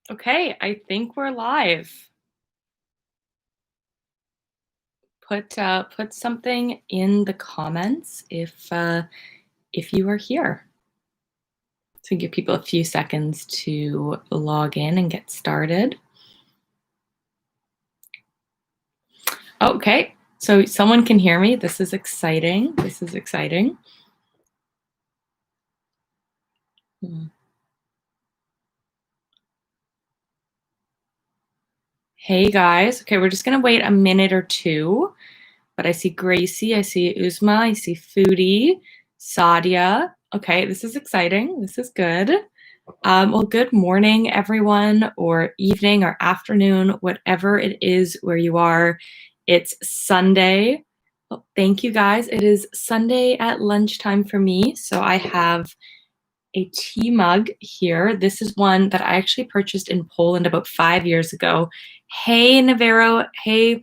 Okay, I think we're live. Put something in the comments if you are here. So give people a few seconds to log in and get started. Okay, so someone can hear me. This is exciting. This is exciting. Hey guys. Okay, we're just gonna wait a minute or two. But I see Gracie, I see Uzma, I see Foodie, Sadia. Okay, this is exciting. This is good. Well, good morning, everyone, or evening or afternoon, whatever it is where you are. It's Sunday. Oh, thank you, guys. It is Sunday at lunchtime for me. So I have a tea mug here. This is one that I actually purchased in Poland about 5 years ago. Hey, Navarro. Hey,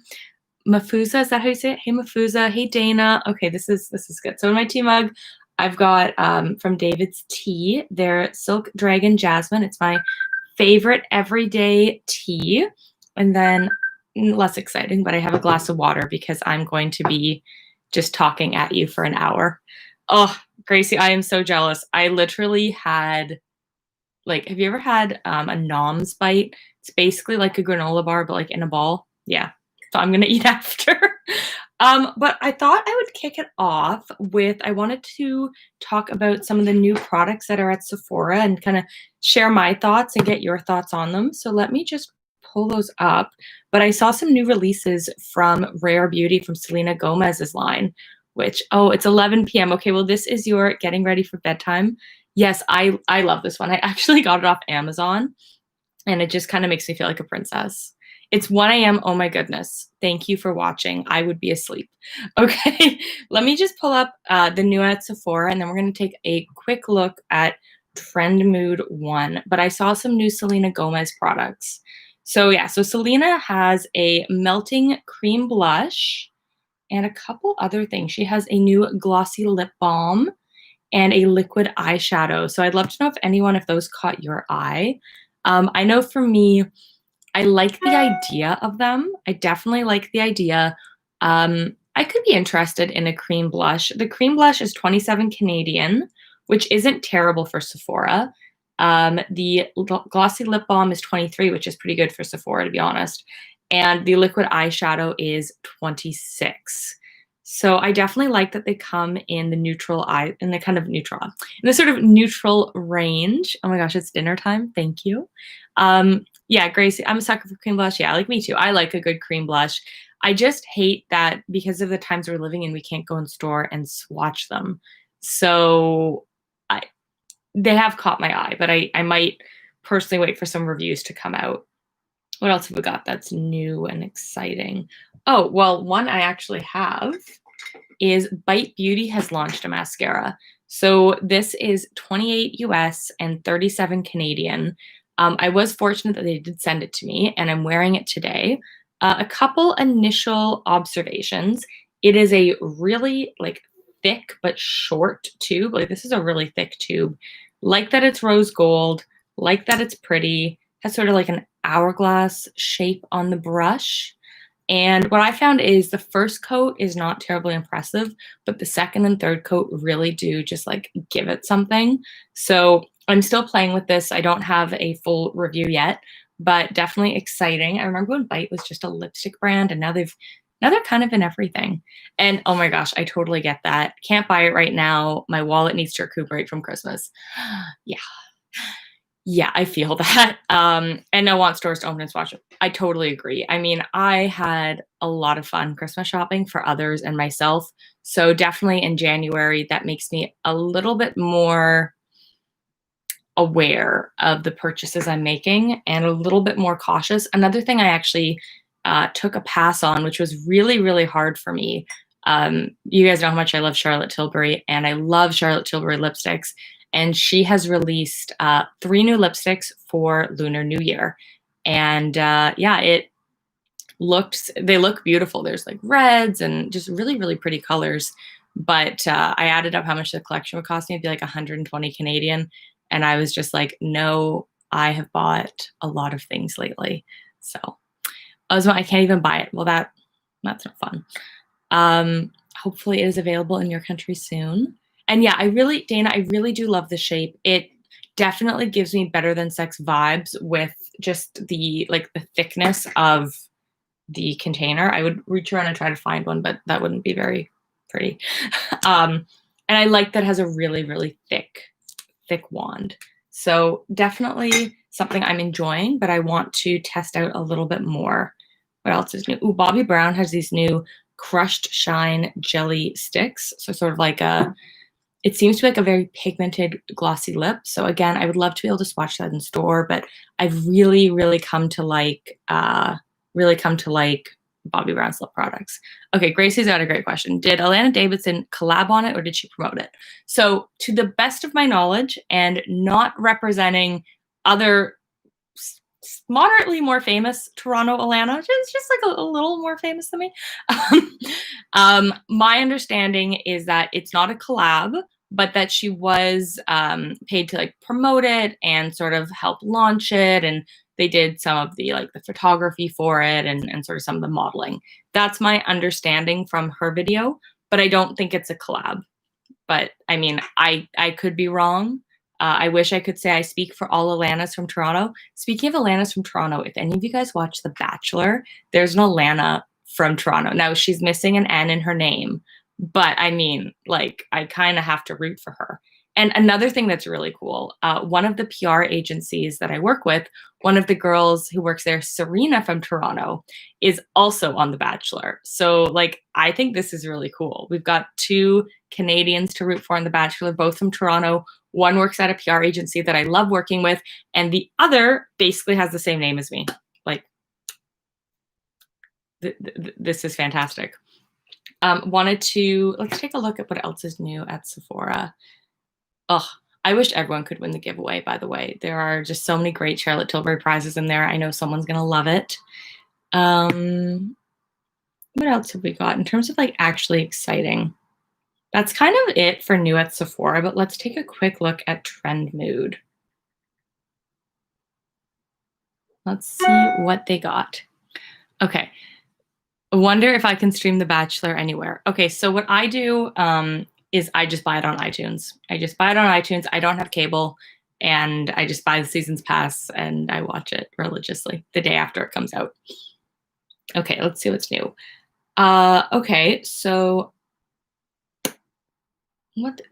Mafusa, is that how you say it? Hey, Mafusa. Hey, Dana. Okay, this is good. So in my tea mug, I've got from David's Tea, their Silk Dragon Jasmine. It's my favorite everyday tea. And then less exciting, but I have a glass of water because I'm going to be just talking at you for an hour. Oh, Gracie, I am so jealous. I literally had like, have you ever had a Nom's bite? It's basically like a granola bar, but like in a ball. Yeah. So I'm gonna eat after. But I thought I would kick it off with I wanted to talk about some of the new products that are at Sephora and kind of share my thoughts and get your thoughts on them. So let me just pull those up. But I saw some new releases from Rare Beauty from Selena Gomez's line, which, oh, it's 11 p.m. Okay, well, this is your getting ready for bedtime. Yes, I love this one. I actually got it off Amazon, and it just kind of makes me feel like a princess. It's 1 a.m. Oh my goodness. Thank you for watching. I would be asleep. Okay, let me just pull up the new at Sephora, and then we're going to take a quick look at Trend Mood 1. But I saw some new Selena Gomez products. So yeah, so Selena has a melting cream blush and a couple other things. She has a new glossy lip balm and a liquid eyeshadow. So I'd love to know if those caught your eye. I know for me, I like the idea of them. I definitely like the idea. I could be interested in a cream blush. The cream blush is 27 Canadian, which isn't terrible for Sephora. The glossy lip balm is 23, which is pretty good for Sephora, to be honest. And the liquid eyeshadow is 26. So I definitely like that they come in the neutral eye, in the kind of neutral, in the sort of neutral range. Oh my gosh, it's dinner time. Thank you. Yeah, Gracie, I'm a sucker for cream blush. Yeah, like me too. I like a good cream blush. I just hate that because of the times we're living in, we can't go in store and swatch them. So I, they have caught my eye, but I might personally wait for some reviews to come out. What else have we got that's new and exciting? Oh, well, one I actually have is Bite Beauty has launched a mascara. So this is 28 US and 37 Canadian. I was fortunate that they did send it to me, and I'm wearing it today. A couple initial observations. It is a really like thick but short tube. Like this is a really thick tube. Like that it's rose gold. Like that it's pretty. Has sort of like an hourglass shape on the brush. And what I found is the first coat is not terribly impressive, but the second and third coat really do just like give it something. So I'm still playing with this. I don't have a full review yet, but definitely exciting. I remember when Bite was just a lipstick brand, and now they're kind of in everything. And oh my gosh, I totally get that. Can't buy it right now. My wallet needs to recuperate from Christmas. Yeah. Yeah, I feel that. And I want stores to open and swatch. I totally agree. I mean, I had a lot of fun Christmas shopping for others and myself. So definitely in January, that makes me a little bit more aware of the purchases I'm making and a little bit more cautious. Another thing I actually took a pass on, which was really, really hard for me. You guys know how much I love Charlotte Tilbury, and I love Charlotte Tilbury lipsticks. And she has released 3 new lipsticks for Lunar New Year. And yeah, they look beautiful. There's like reds and just really, really pretty colors. But I added up how much the collection would cost me. It'd be like 120 Canadian. And I was just like, no, I have bought a lot of things lately. So, Ozma, I can't even buy it. Well, that's not fun. Hopefully it is available in your country soon. And yeah, Dana, I really do love the shape. It definitely gives me Better Than Sex vibes with just the thickness of the container. I would reach around and try to find one, but that wouldn't be very pretty. And I like that it has a really, really thick wand. So definitely something I'm enjoying, but I want to test out a little bit more. What else is new? Ooh, Bobbi Brown has these new crushed shine jelly sticks. So sort of like it seems to be like a very pigmented glossy lip. So again, I would love to be able to swatch that in store, but I've really, really come to like Bobbi Brown's lip products. Okay, Gracie's got a great question. Did Alana Davidson collab on it or did she promote it? So to the best of my knowledge and not representing other moderately more famous Toronto Alana, she's just like a little more famous than me. My understanding is that it's not a collab, but that she was paid to like promote it and sort of help launch it, and they did some of the the photography for it and sort of some of the modeling. That's my understanding from her video, but I don't think it's a collab. But I mean, I could be wrong. I wish I could say I speak for all Alanas from Toronto. Speaking of Alanas from Toronto, if any of you guys watch The Bachelor, there's an Alana from Toronto. Now, she's missing an N in her name, but I mean, like, I kind of have to root for her. And another thing that's really cool, one of the PR agencies that I work with, one of the girls who works there, Serena from Toronto, is also on The Bachelor. So, like, I think this is really cool. We've got 2 Canadians to root for on The Bachelor, both from Toronto. One works at a PR agency that I love working with, and the other basically has the same name as me. Like, this is fantastic. Let's take a look at what else is new at Sephora. Oh, I wish everyone could win the giveaway, by the way. There are just so many great Charlotte Tilbury prizes in there. I know someone's going to love it. What else have we got in terms of like actually exciting? That's kind of it for new at Sephora, but let's take a quick look at Trend Mood. Let's see what they got. Okay. I wonder if I can stream The Bachelor anywhere. Okay, so what I do is I just buy it on iTunes. I just buy it on iTunes. I don't have cable, and I just buy the season's pass, and I watch it religiously the day after it comes out. Okay, let's see what's new. Okay, so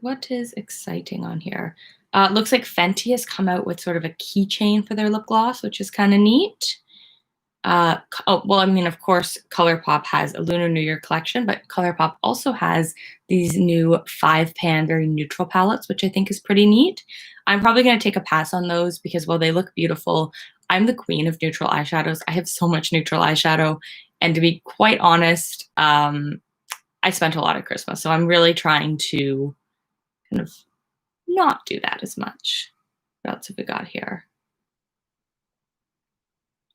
what is exciting on here? Looks like Fenty has come out with sort of a keychain for their lip gloss, which is kind of neat. Well, I mean, of course, ColourPop has a Lunar New Year collection, but ColourPop also has these new 5-pan, very neutral palettes, which I think is pretty neat. I'm probably going to take a pass on those because while they look beautiful, I'm the queen of neutral eyeshadows. I have so much neutral eyeshadow, and to be quite honest, I spent a lot at Christmas, so I'm really trying to kind of not do that as much. What else have we got here?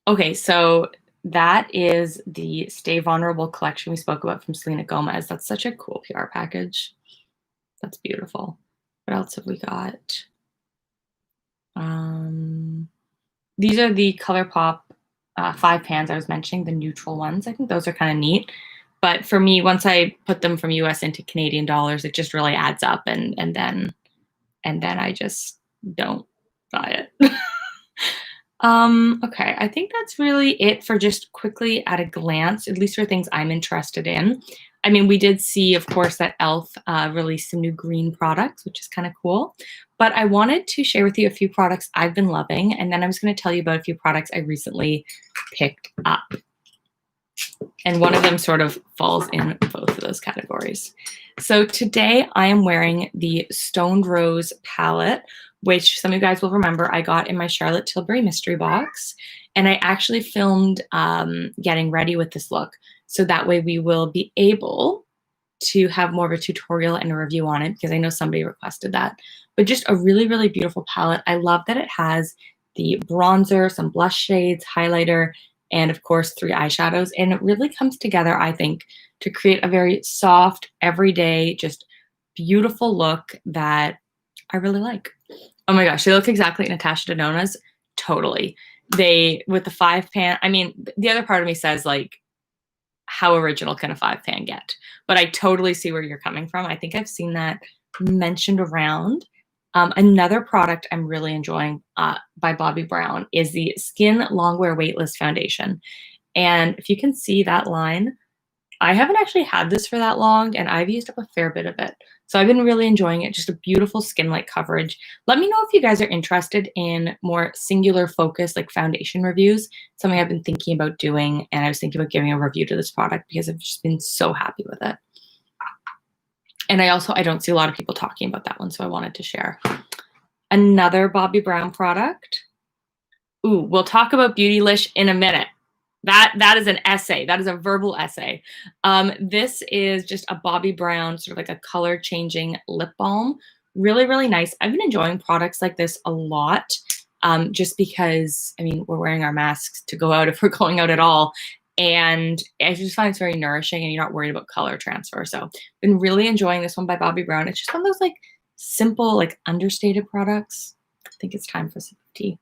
Okay, so that is the Stay Vulnerable collection we spoke about from Selena Gomez. That's such a cool PR package. That's beautiful. What else have we got? These are the ColourPop 5 pans I was mentioning, the neutral ones. I think those are kind of neat. But for me, once I put them from US into Canadian dollars, it just really adds up, and then I just don't buy it. Okay, I think that's really it for just quickly at a glance, at least for things I'm interested in. I mean, we did see, of course, that e.l.f. Released some new green products, which is kind of cool. But I wanted to share with you a few products I've been loving, and then I was going to tell you about a few products I recently picked up. And one of them sort of falls in both of those categories. So today I am wearing the Stoned Rose palette, which some of you guys will remember I got in my Charlotte Tilbury mystery box. And I actually filmed getting ready with this look. So that way we will be able to have more of a tutorial and a review on it because I know somebody requested that. But just a really, really beautiful palette. I love that it has the bronzer, some blush shades, highlighter, and of course 3 eyeshadows. And it really comes together, I think, to create a very soft, everyday, just beautiful look that I really like. Oh my gosh, they look exactly like Natasha Denona's. totally. With the 5-pan, I mean, the other part of me says, like, how original can a 5-pan get? But I totally see where you're coming from. I think I've seen that mentioned around. Another product I'm really enjoying by Bobbi Brown is the Skin Longwear Weightless Foundation. And if you can see that line, I haven't actually had this for that long, and I've used up a fair bit of it. So I've been really enjoying it. Just a beautiful skin-like coverage. Let me know if you guys are interested in more singular focus, like foundation reviews. Something I've been thinking about doing, and I was thinking about giving a review to this product because I've just been so happy with it. And I don't see a lot of people talking about that one, so I wanted to share. Another Bobbi Brown product. Ooh, we'll talk about Beautylish in a minute. That is an essay. That is a verbal essay. This is just a Bobbi Brown, sort of like a color changing lip balm. Really, really nice. I've been enjoying products like this a lot, just because, I mean, we're wearing our masks to go out if we're going out at all. And I just find it's very nourishing and you're not worried about color transfer. So been really enjoying this one by Bobbi Brown. It's just one of those like simple, like understated products. I think it's time for some tea.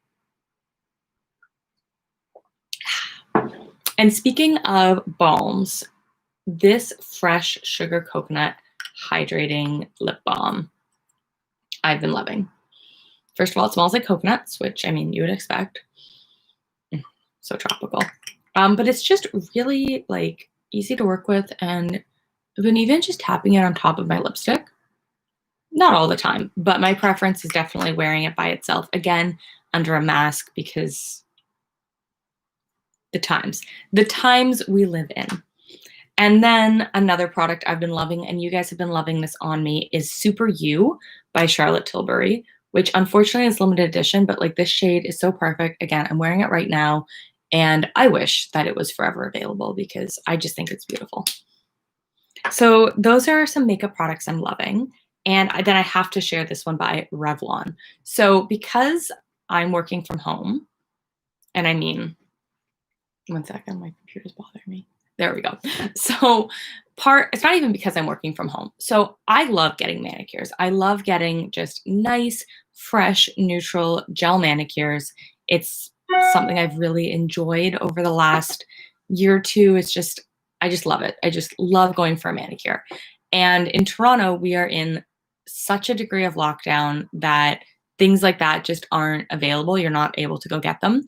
And speaking of balms, this Fresh Sugar Coconut Hydrating Lip Balm, I've been loving. First of all, it smells like coconuts, which, I mean, you would expect. So tropical. But it's just really, like, easy to work with, and I've been even just tapping it on top of my lipstick. Not all the time, but my preference is definitely wearing it by itself, again, under a mask, because the times we live in. And then another product I've been loving, and you guys have been loving this on me, is Super You by Charlotte Tilbury, which unfortunately is limited edition, but like this shade is so perfect. Again, I'm wearing it right now, and I wish that it was forever available because I just think it's beautiful. So those are some makeup products I'm loving. And then I have to share this one by Revlon. So because I'm working from home, and I mean, one second, my computer's bothering me. There we go. So it's not even because I'm working from home. So I love getting manicures. I love getting just nice, fresh, neutral gel manicures. It's something I've really enjoyed over the last year or two. I just love it. I just love going for a manicure. And in Toronto, we are in such a degree of lockdown that things like that just aren't available. You're not able to go get them.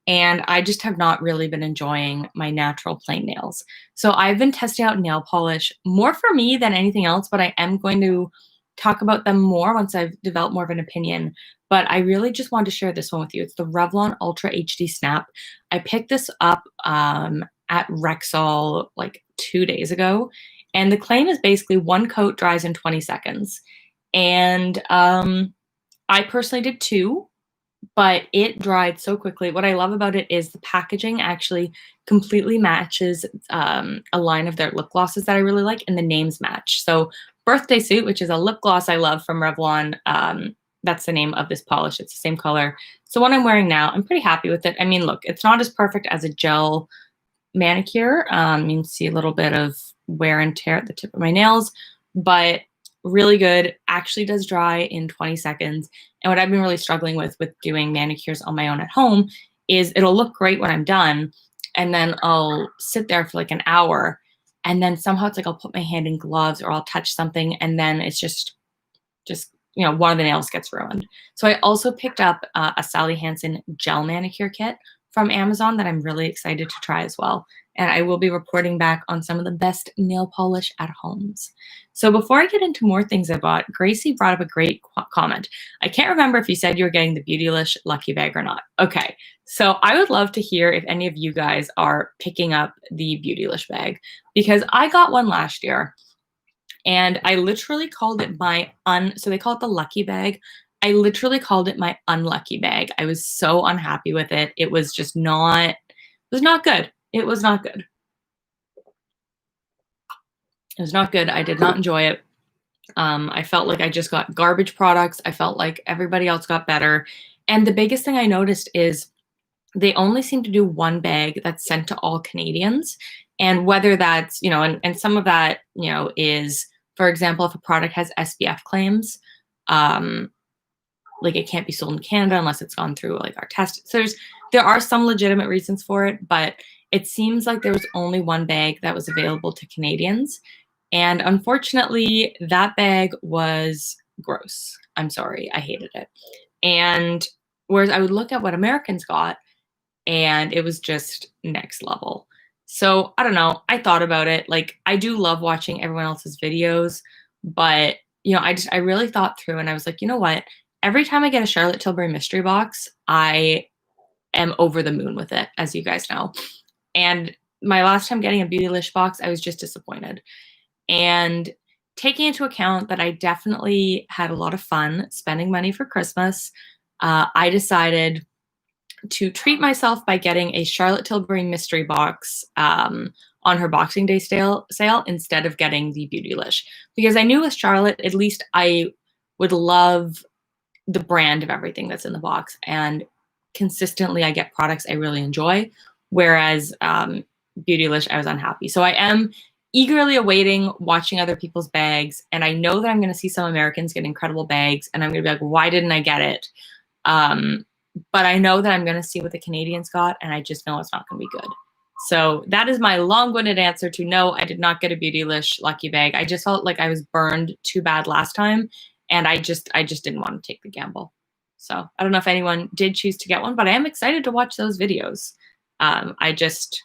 And I just have not really been enjoying my natural plain nails. So I've been testing out nail polish more for me than anything else, but I am going to talk about them more once I've developed more of an opinion. But I really just wanted to share this one with you. It's the Revlon Ultra HD Snap. I picked this up at Rexall like 2 days ago. And the claim is basically one coat dries in 20 seconds. And I personally did 2. But it dried so quickly. What I love about it is the packaging actually completely matches a line of their lip glosses that I really like, and the names match. So Birthday Suit, which is a lip gloss I love from Revlon, that's the name of this polish. It's the same color. So what I'm wearing now, I'm pretty happy with it. I mean, look, it's not as perfect as a gel manicure. You can see a little bit of wear and tear at the tip of my nails, but really good. Actually does dry in 20 seconds. And what I've been really struggling with doing manicures on my own at home is it'll look great when I'm done, and then I'll sit there for like an hour, and then somehow it's like I'll put my hand in gloves or I'll touch something, and then it's just one of the nails gets ruined. So I also picked up a Sally Hansen gel manicure kit from Amazon that I'm really excited to try as well. And I will be reporting back on some of the best nail polish at homes. So before I get into more things I bought, Gracie brought up a great comment. I can't remember if you said you were getting the Beautylish Lucky Bag or not. Okay, so I would love to hear if any of you guys are picking up the Beautylish bag, because I got one last year and I literally called it so they call it the Lucky Bag. I literally called it my unlucky bag. I was so unhappy with it. It was just not, it was not good. It was not good. It was not good. I did not enjoy it. I felt like I just got garbage products. I felt like everybody else got better. And the biggest thing I noticed is they only seem to do one bag that's sent to all Canadians. And whether that's, and some of that, is, for example, if a product has SPF claims, like it can't be sold in Canada unless it's gone through like our test. So there are some legitimate reasons for it, but it seems like there was only one bag that was available to Canadians. And unfortunately, that bag was gross. I'm sorry, I hated it. And whereas I would look at what Americans got, and it was just next level. So I don't know. I thought about it. Like, I do love watching everyone else's videos, but I really thought through, and I was like, you know what? Every time I get a Charlotte Tilbury mystery box, I am over the moon with it, as you guys know. And my last time getting a Beautylish box, I was just disappointed. And taking into account that I definitely had a lot of fun spending money for Christmas, I decided to treat myself by getting a Charlotte Tilbury mystery box on her Boxing Day sale instead of getting the Beautylish. Because I knew with Charlotte, at least I would love the brand of everything that's in the box. And consistently, I get products I really enjoy. Whereas Beautylish, I was unhappy. So I am eagerly awaiting watching other people's bags. And I know that I'm going to see some Americans get incredible bags. And I'm going to be like, why didn't I get it? But I know that I'm going to see what the Canadians got, and I just know it's not going to be good. So that is my long-winded answer to no, I did not get a Beautylish lucky bag. I just felt like I was burned too bad last time, and I just didn't want to take the gamble. So I don't know if anyone did choose to get one, but I am excited to watch those videos. I just,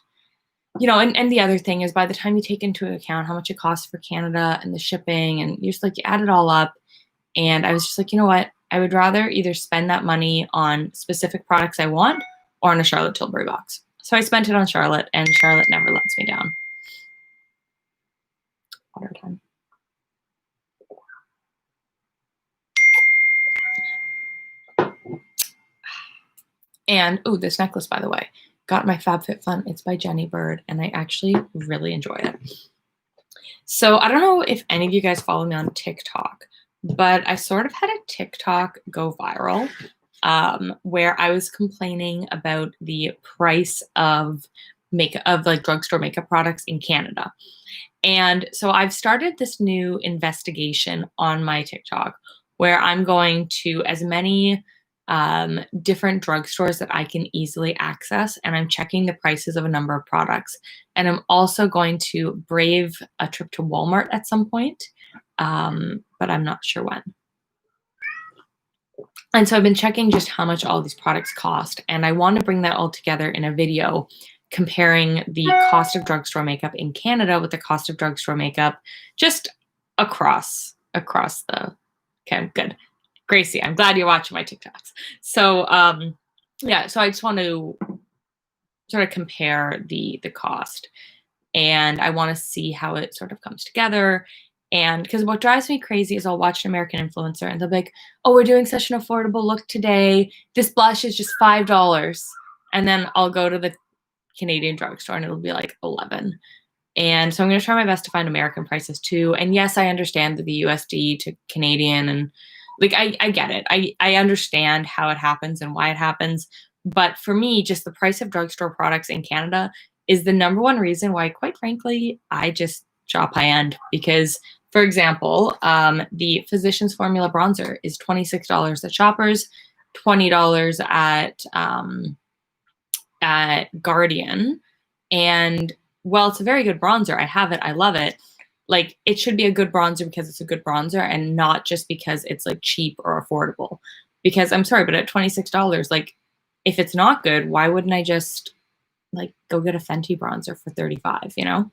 and the other thing is by the time you take into account how much it costs for Canada and the shipping, and you add it all up, and I was just like, you know what? I would rather either spend that money on specific products I want or on a Charlotte Tilbury box. So I spent it on Charlotte, and Charlotte never lets me down. Water time. And, oh, this necklace, by the way, got my FabFitFun. It's by Jenny Bird, and I actually really enjoy it. So I don't know if any of you guys follow me on TikTok, but I sort of had a TikTok go viral where I was complaining about the price of like drugstore makeup products in Canada. And so I've started this new investigation on my TikTok where I'm going to as many different drugstores that I can easily access, and I'm checking the prices of a number of products. And I'm also going to brave a trip to Walmart at some point, but I'm not sure when. And so I've been checking just how much all these products cost, and I want to bring that all together in a video comparing the cost of drugstore makeup in Canada with the cost of drugstore makeup just across the. Okay, good. Gracie, I'm glad you're watching my TikToks. So yeah, so I just want to sort of compare the cost, and I want to see how it sort of comes together. And because what drives me crazy is I'll watch an American influencer and they'll be like, oh, we're doing such an affordable look today. This blush is just $5. And then I'll go to the Canadian drugstore and it'll be like 11. And so I'm going to try my best to find American prices too. And yes, I understand that the USD to Canadian, and like, I get it. I understand how it happens and why it happens. But for me, just the price of drugstore products in Canada is the number one reason why, quite frankly, I just shop high end. Because, for example, the Physicians Formula bronzer is $26 at Shoppers, $20 at Guardian. And while it's a very good bronzer, I have it, I love it. Like, it should be a good bronzer because it's a good bronzer and not just because it's like cheap or affordable. Because I'm sorry, but at $26, like, if it's not good, why wouldn't I just like go get a Fenty bronzer for $35,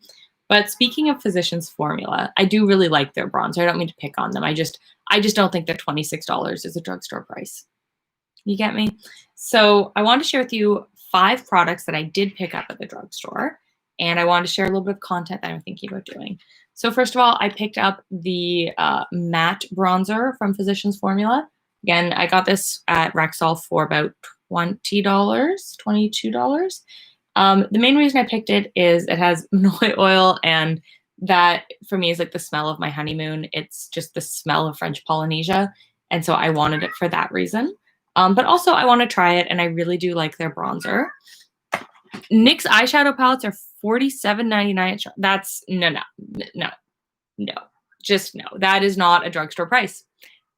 But speaking of Physicians Formula, I do really like their bronzer. I don't mean to pick on them. I just don't think that $26 is a drugstore price. You get me? So I want to share with you 5 products that I did pick up at the drugstore, and I want to share a little bit of content that I'm thinking about doing. So first of all, I picked up the matte bronzer from Physicians Formula. Again, I got this at Rexall for about $20, $22. The main reason I picked it is it has Manoi oil, and that for me is like the smell of my honeymoon. It's just the smell of French Polynesia, and so I wanted it for that reason. But also I want to try it, and I really do like their bronzer. NYX eyeshadow palettes are $47.99. That's no. Just no. That is not a drugstore price.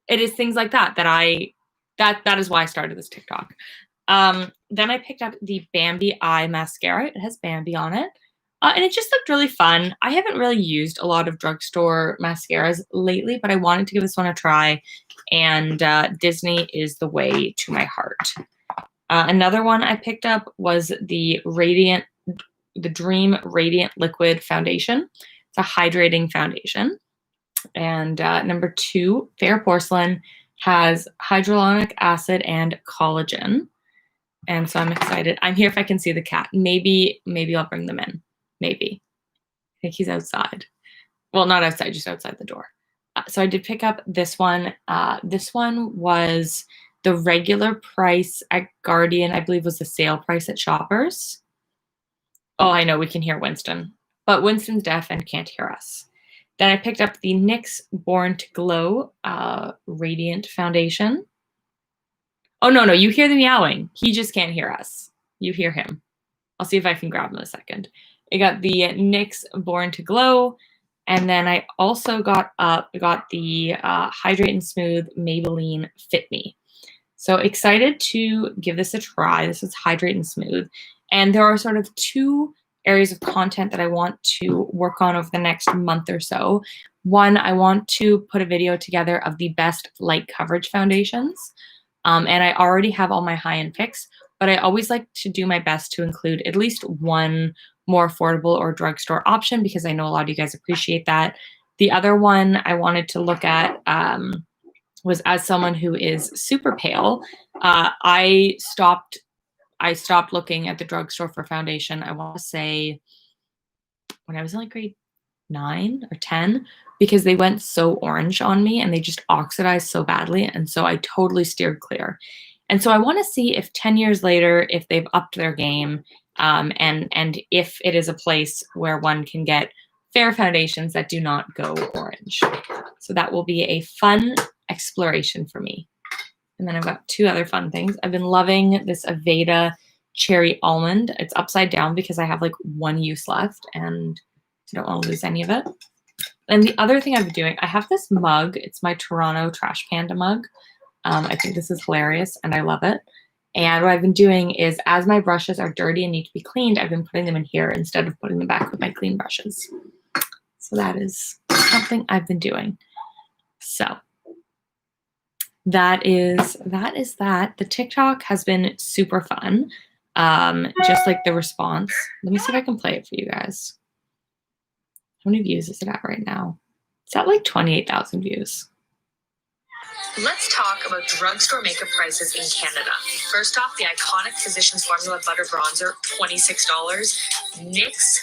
It is things like that I that is why I started this TikTok. Then I picked up the Bambi Eye Mascara. It has Bambi on it. And it just looked really fun. I haven't really used a lot of drugstore mascaras lately, but I wanted to give this one a try. And Disney is the way to my heart. Another one I picked up was the Dream Radiant Liquid Foundation. It's a hydrating foundation. And number 2, Fair Porcelain, has hyaluronic acid and collagen. And so I'm excited. I'm here if I can see the cat. Maybe I'll bring them in. Maybe. I think he's outside. Well, not outside, just outside the door. So I did pick up this one. This one was the regular price at Guardian. I believe was the sale price at Shoppers. Oh, I know, we can hear Winston. But Winston's deaf and can't hear us. Then I picked up the NYX Born to Glow Radiant Foundation. Oh, no, you hear the meowing. He just can't hear us. You hear him. I'll see if I can grab him in a second. I got the NYX Born to Glow. And then I also got the Hydrate and Smooth Maybelline Fit Me. So excited to give this a try. This is Hydrate and Smooth. And there are sort of 2 areas of content that I want to work on over the next month or so. One, I want to put a video together of the best light coverage foundations. And I already have all my high-end picks, but I always like to do my best to include at least one more affordable or drugstore option because I know a lot of you guys appreciate that. The other one I wanted to look at was, as someone who is super pale, I stopped looking at the drugstore for foundation, I want to say when I was in like grade 9 or 10, because they went so orange on me and they just oxidized so badly. And so I totally steered clear. And so I want to see if 10 years later, if they've upped their game, and if it is a place where one can get fair foundations that do not go orange. So that will be a fun exploration for me. And then I've got 2 other fun things. I've been loving this Aveda Cherry Almond. It's upside down because I have like 1 use left and I don't want to lose any of it. And the other thing I've been doing, I have this mug. It's my Toronto Trash Panda mug. I think this is hilarious and I love it. And what I've been doing is, as my brushes are dirty and need to be cleaned, I've been putting them in here instead of putting them back with my clean brushes. So that is something I've been doing. So that is that. The TikTok has been super fun. Just like the response. Let me see if I can play it for you guys. How many views is it at right now? It's at like 28,000 views. Let's talk about drugstore makeup prices in Canada. First off, the iconic Physicians Formula Butter Bronzer, $26. NYX,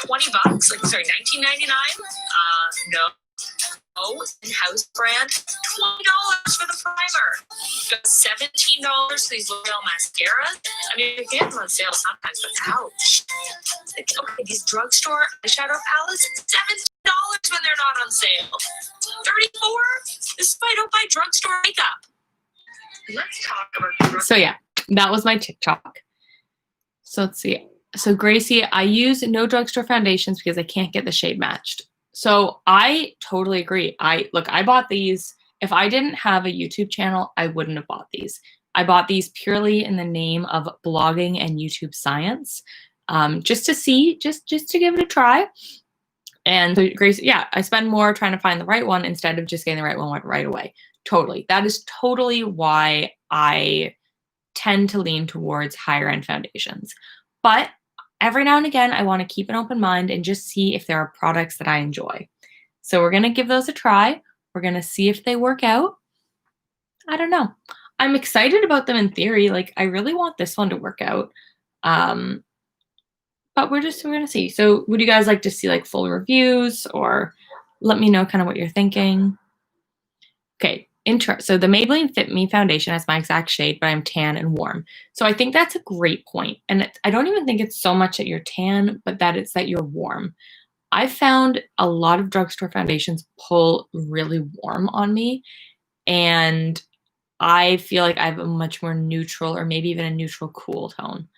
$20. $19.99. No. In-house brand, $20 for the primer. Got $17 for these L'Oreal mascaras. I mean, you get them on sale sometimes, but ouch. Okay, these drugstore eyeshadow palettes, $7 when they're not on sale. $34. This is why I don't buy drugstore makeup. Let's talk about. So yeah, that was my TikTok. So let's see. So Gracie, I use no drugstore foundations because I can't get the shade matched. So I totally agree. I bought these. If I didn't have a YouTube channel, I wouldn't have bought these. I bought these purely in the name of blogging and YouTube science, just to see, just to give it a try. And so Grace, yeah, I spend more trying to find the right one instead of just getting the right one right away. Totally. That is totally why I tend to lean towards higher end foundations. But every now and again, I want to keep an open mind and just see if there are products that I enjoy. So we're going to give those a try. We're going to see if they work out. I don't know. I'm excited about them in theory. Like, I really want this one to work out. But we're going to see. So would you guys like to see like full reviews, or let me know kind of what you're thinking? Okay. So the Maybelline Fit Me foundation has my exact shade, but I'm tan and warm. So I think that's a great point. And I don't even think it's so much that you're tan, but that it's that you're warm. I found a lot of drugstore foundations pull really warm on me. And I feel like I have a much more neutral, or maybe even a neutral cool tone.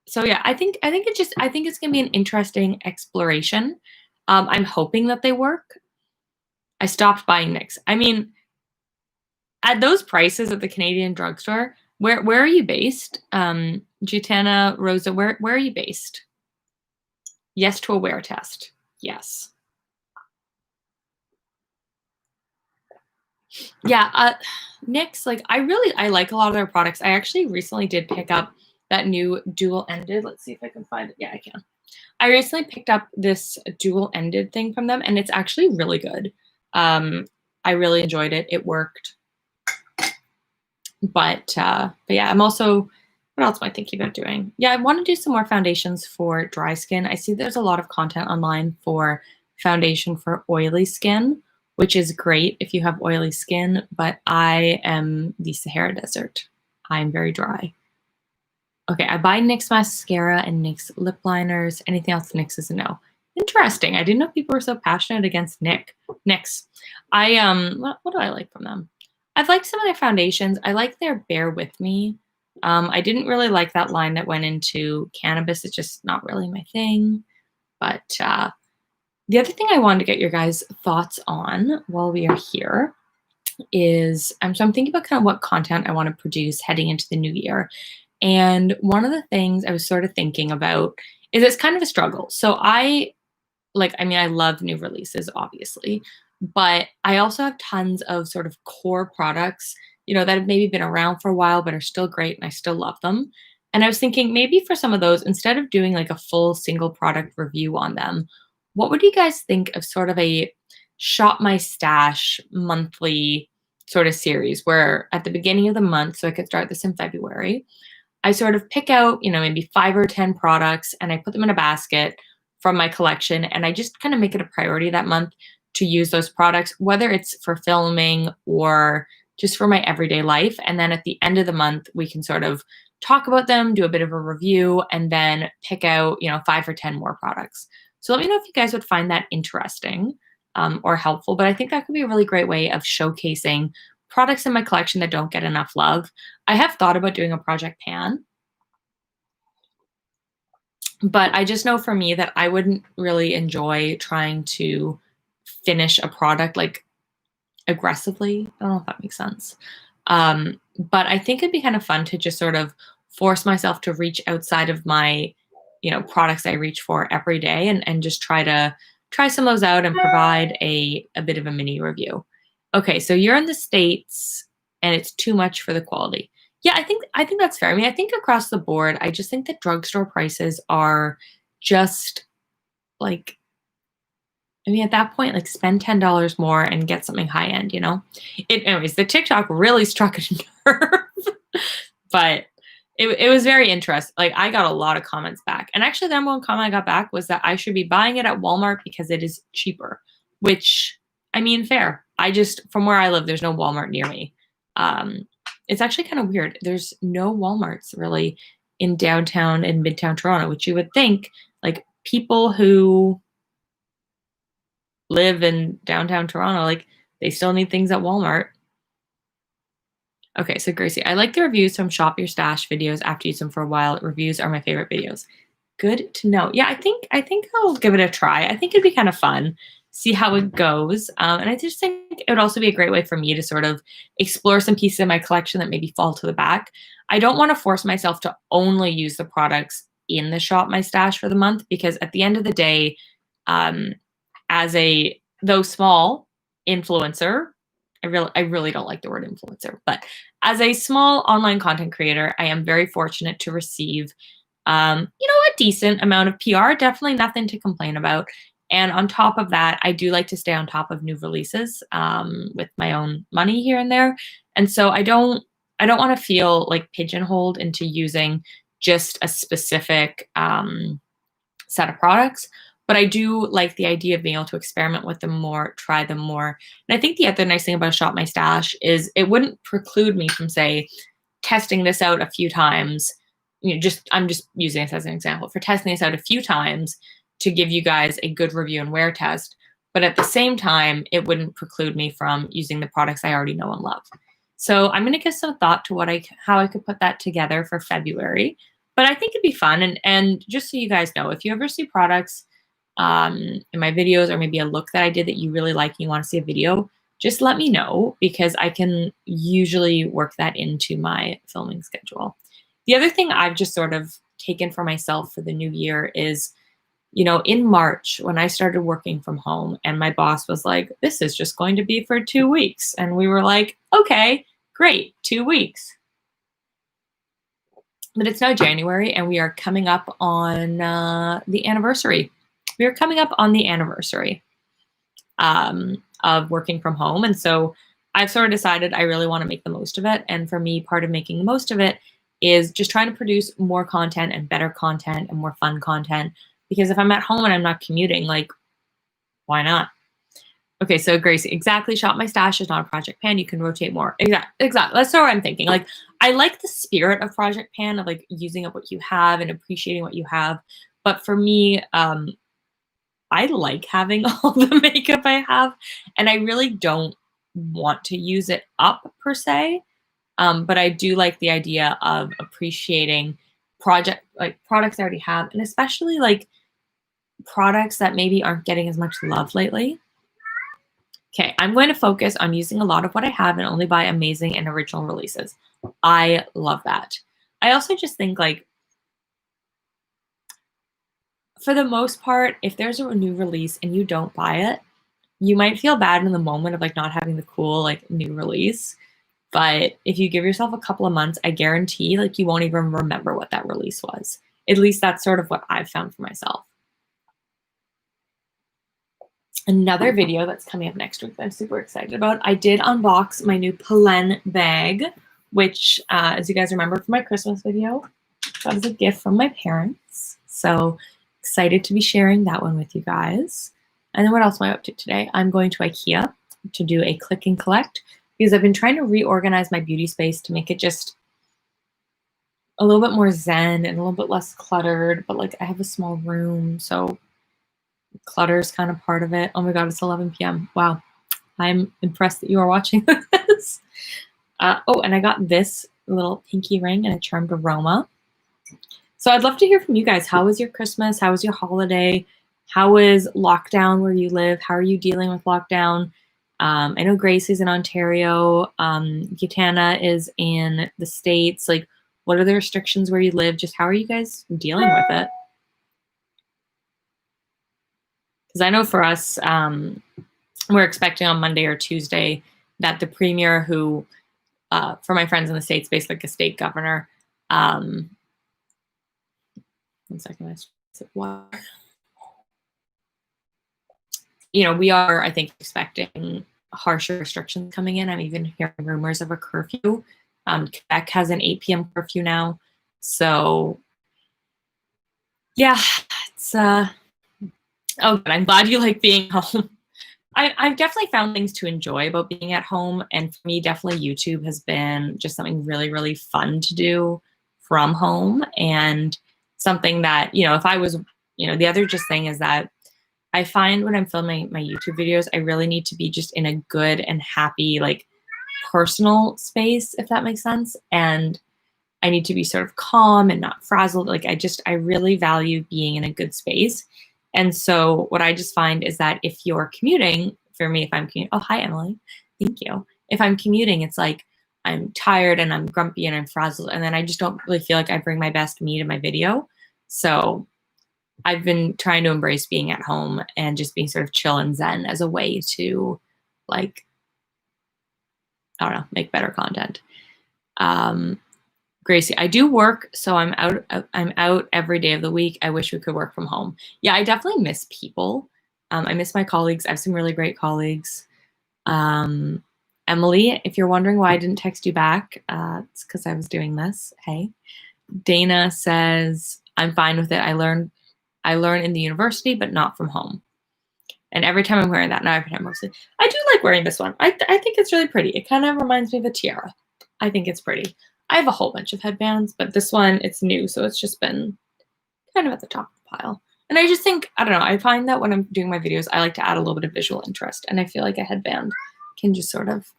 So yeah, I think it's gonna be an interesting exploration. I'm hoping that they work. I stopped buying NYX. I mean, At those prices at the Canadian drugstore, where are you based? Gitana, Rosa, where are you based? Yes to a wear test. Yes. Yeah, NYX, like I like a lot of their products. I actually recently did pick up that new dual-ended. Let's see if I can find it. Yeah, I can. I recently picked up this dual-ended thing from them, and it's actually really good. I really enjoyed it. It worked. But yeah, I'm also, what else am I thinking about doing? Yeah, I want to do some more foundations for dry skin. I see there's a lot of content online for foundation for oily skin, which is great if you have oily skin, but I am the Sahara Desert. I'm very dry. Okay, I buy NYX mascara and NYX lip liners. Anything else NYX is a no. Interesting. I didn't know people were so passionate against NYX. What do I like from them? I've liked some of their foundations. I like their Bear With Me. I didn't really like that line that went into cannabis. It's just not really my thing. But the other thing I wanted to get your guys' thoughts on while we are here is so I'm thinking about kind of what content I want to produce heading into the new year. And one of the things I was sort of thinking about is it's kind of a struggle. So I love new releases, obviously, but I also have tons of sort of core products, that have maybe been around for a while, but are still great and I still love them. And I was thinking maybe for some of those, instead of doing like a full single product review on them, what would you guys think of sort of a shop my stash monthly sort of series where at the beginning of the month, so I could start this in February, I sort of pick out, maybe 5 or 10 products and I put them in a basket from my collection. And I just kind of make it a priority that month to use those products, whether it's for filming or just for my everyday life. And then at the end of the month, we can sort of talk about them, do a bit of a review, and then pick out, 5 or 10 more products. So let me know if you guys would find that interesting or helpful. But I think that could be a really great way of showcasing products in my collection that don't get enough love. I have thought about doing a project pan, but I just know for me that I wouldn't really enjoy trying to finish a product like aggressively. I don't know if that makes sense. But I think it'd be kind of fun to just sort of force myself to reach outside of my, products I reach for every day and just try some of those out and provide a bit of a mini review. Okay, so you're in the States and it's too much for the quality. Yeah, I think that's fair. I mean, I think across the board, I just think that drugstore prices are just like, I mean, at that point, like spend $10 more and get something high end, Anyways, the TikTok really struck a nerve, but it was very interesting. Like I got a lot of comments back. And actually the number one comment I got back was that I should be buying it at Walmart because it is cheaper, which I mean, fair. From where I live, there's no Walmart near me. It's actually kind of weird. There's no Walmarts really in downtown and midtown Toronto, which you would think like people who live in downtown Toronto, like they still need things at Walmart. Okay, so Gracie, I like the reviews from Shop Your Stash videos after you use them for a while. Reviews are my favorite videos. Good to know. Yeah, I think I'll give it a try. I think it'd be kind of fun, see how it goes. And I just think it would also be a great way for me to sort of explore some pieces of my collection that maybe fall to the back. I don't want to force myself to only use the products in the Shop My Stash for the month because at the end of the day, as a though small influencer, I really don't like the word influencer, but as a small online content creator, I am very fortunate to receive, a decent amount of PR. Definitely nothing to complain about. And on top of that, I do like to stay on top of new releases with my own money here and there. And so I don't want to feel like pigeonholed into using just a specific set of products. But I do like the idea of being able to experiment with them more, try them more. And I think the other nice thing about Shop My Stash is it wouldn't preclude me from, say, testing this out a few times. I'm just using this as an example for testing this out a few times to give you guys a good review and wear test. But at the same time, it wouldn't preclude me from using the products I already know and love. So I'm going to give some thought to how I could put that together for February. But I think it'd be fun. And just so you guys know, if you ever see products in my videos or maybe a look that I did that you really like and you want to see a video, just let me know, because I can usually work that into my filming schedule. The other thing I've just sort of taken for myself for the new year is, you know, in March when I started working from home and my boss was like, this is just going to be for 2 weeks. And we were like, okay, great, 2 weeks. But it's now January and we are coming up on the anniversary. We are coming up on the anniversary of working from home. And so I've sort of decided I really want to make the most of it. And for me, part of making the most of it is just trying to produce more content and better content and more fun content. Because if I'm at home and I'm not commuting, like, why not? Okay, so Gracie, exactly. Shop my stash is not a project pan. You can rotate more. Exactly. That's what I'm thinking. Like, I like the spirit of project pan, of like using up what you have and appreciating what you have. But for me, I like having all the makeup I have, and I really don't want to use it up per se. But I do like the idea of appreciating products I already have, and especially like products that maybe aren't getting as much love lately. Okay, I'm going to focus on using a lot of what I have and only buy amazing and original releases. I love that. I also just think, like, for the most part, if there's a new release and you don't buy it, you might feel bad in the moment of like not having the cool like new release. But if you give yourself a couple of months, I guarantee like you won't even remember what that release was. At least that's sort of what I've found for myself. Another video that's coming up next week that I'm super excited about. I did unbox my new Porcelain bag, which, as you guys remember from my Christmas video, that was a gift from my parents. So excited to be sharing that one with you guys. And then what else am I up to today? I'm going to IKEA to do a click and collect because I've been trying to reorganize my beauty space to make it just a little bit more zen and a little bit less cluttered. But like I have a small room, so clutter is kind of part of it. Oh my God, it's 11 p.m. Wow. I'm impressed that you are watching this. Oh, and I got this little pinky ring and a charmed aroma. So I'd love to hear from you guys. How was your Christmas? How was your holiday? How is lockdown where you live? How are you dealing with lockdown? I know Grace is in Ontario. Gitana is in the States. Like, what are the restrictions where you live? Just how are you guys dealing with it? Because I know for us, we're expecting on Monday or Tuesday that the premier who, for my friends in the States, basically like a state governor, 1 second, I sip water. You know, we are, I think, expecting harsher restrictions coming in. I'm even hearing rumors of a curfew. Quebec has an 8 p.m. curfew now. So, yeah, it's, oh, good. I'm glad you like being home. I've definitely found things to enjoy about being at home. And for me, definitely YouTube has been just something really, really fun to do from home. And something that, you know, if I was, you know, the other just thing is that I find when I'm filming my YouTube videos, I really need to be just in a good and happy, like personal space, if that makes sense. And I need to be sort of calm and not frazzled. Like I really value being in a good space. And so what I just find is that if you're commuting, for me, if I'm commuting, oh, hi, Emily. Thank you. If I'm commuting, it's like I'm tired and I'm grumpy and I'm frazzled. And then I just don't really feel like I bring my best me to my video. So I've been trying to embrace being at home and just being sort of chill and zen as a way to, like, I don't know, make better content. Gracie, I do work, so I'm out every day of the week. I wish we could work from home. Yeah, I definitely miss people. I miss my colleagues. I have some really great colleagues. Emily, if you're wondering why I didn't text you back, it's because I was doing this. Hey. Dana says, I'm fine with it. I learn in the university, but not from home. And every time I'm wearing that, not every time mostly, I do like wearing this one. I think it's really pretty. It kind of reminds me of a tiara. I think it's pretty. I have a whole bunch of headbands, but this one, it's new, so it's just been kind of at the top of the pile. And I just think, I don't know, I find that when I'm doing my videos, I like to add a little bit of visual interest, and I feel like a headband can just sort of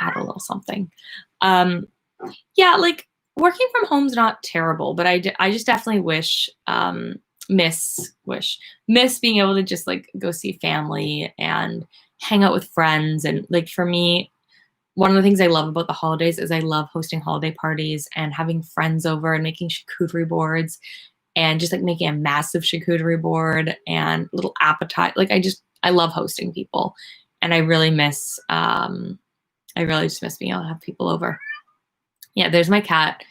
add a little something. Yeah, like working from home is not terrible, but I just definitely miss being able to just like go see family and hang out with friends. And like for me, one of the things I love about the holidays is I love hosting holiday parties and having friends over and making charcuterie boards and just like making a massive charcuterie board and little appetite. Like I love hosting people, and I really just miss being able to have people over. Yeah, there's my cat.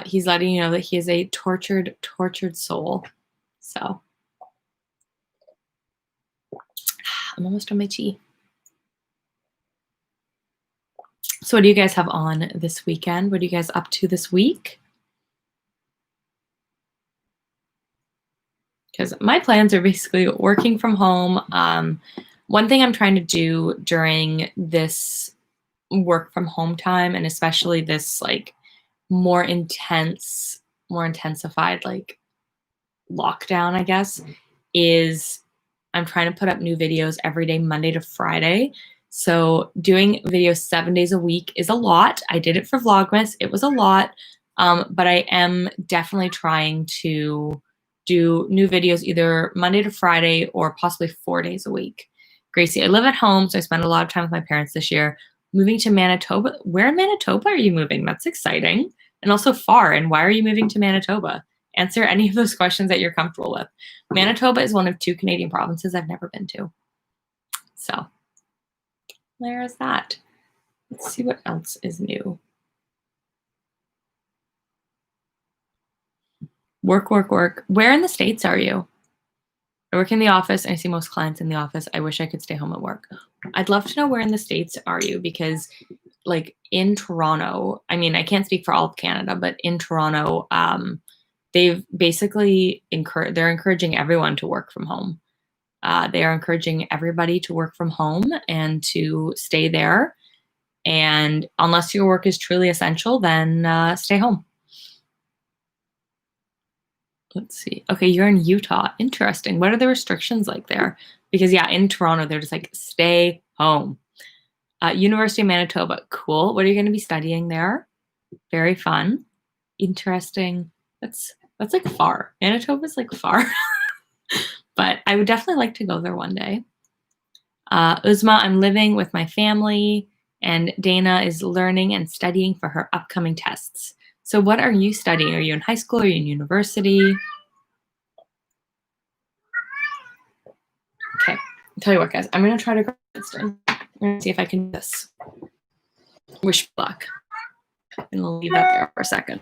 He's letting you know that he is a tortured soul. So I'm almost on my tea. So what do you guys have on this weekend? What are you guys up to this week? Because my plans are basically working from home. One thing I'm trying to do during this work from home time, and especially this like more intensified like lockdown, I guess, is I'm trying to put up new videos every day, Monday to Friday. So doing videos 7 days a week is a lot. I did it for Vlogmas. It was a lot. But I am definitely trying to do new videos either Monday to Friday or possibly 4 days a week. Gracie, I live at home, so I spend a lot of time with my parents this year. Moving to Manitoba. Where in Manitoba are you moving? That's exciting. And also far. And why are you moving to Manitoba? Answer any of those questions that you're comfortable with. Manitoba is one of 2 Canadian provinces I've never been to. So there is that. Let's see what else is new. Work. Where in the States are you? I work in the office and I see most clients in the office. I wish I could stay home at work. I'd love to know where in the States are you, because like in Toronto, I mean, I can't speak for all of Canada, but in Toronto, they've basically they're encouraging everyone to work from home. They are encouraging everybody to work from home and to stay there. And unless your work is truly essential, then stay home. Let's see. Okay, you're in Utah. Interesting. What are the restrictions like there? Because yeah, in Toronto, they're just like, stay home. University of Manitoba. Cool. What are you going to be studying there? Very fun. Interesting. That's like far. Manitoba's like far. But I would definitely like to go there one day. Uzma, I'm living with my family, and Dana is learning and studying for her upcoming tests. So what are you studying? Are you in high school? Are you in university? Okay, I'll tell you what, guys. I'm going to try to go instant. I'm going to see if I can do this. Wish me luck. I'm going to leave that there for a second.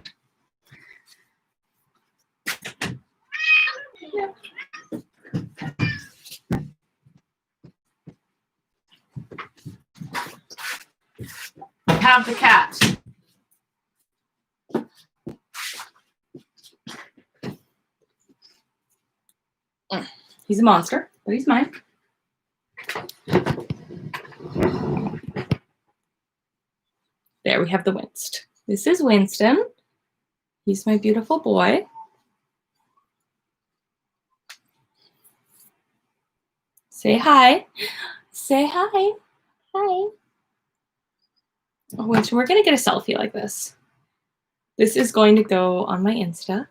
Have the cat. He's a monster, but he's mine. There, we have the Winston. This is Winston. He's my beautiful boy. Say hi. Say hi. Hi. Oh, Winston, we're going to get a selfie like this. This is going to go on my Insta.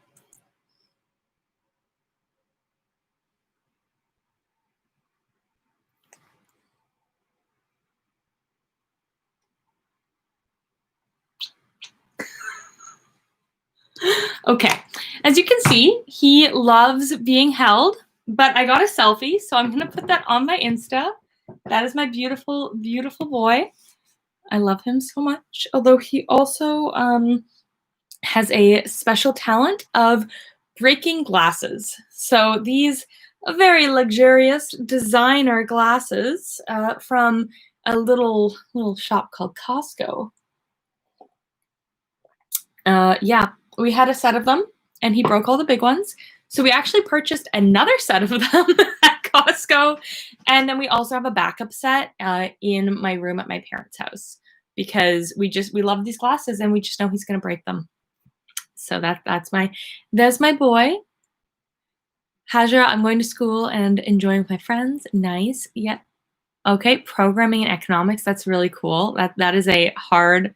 Okay, as you can see, he loves being held, but I got a selfie, so I'm going to put that on my Insta. That is my beautiful, beautiful boy. I love him so much, although he also has a special talent of breaking glasses. So these very luxurious designer glasses from a little shop called Costco. Yeah, we had a set of them, and he broke all the big ones. So we actually purchased another set of them at Costco. And then we also have a backup set in my room at my parents' house, because we love these glasses and we just know he's going to break them. So that's my boy. Hajra, I'm going to school and enjoying with my friends. Nice. Yeah. Okay. Programming and economics. That's really cool. That is a hard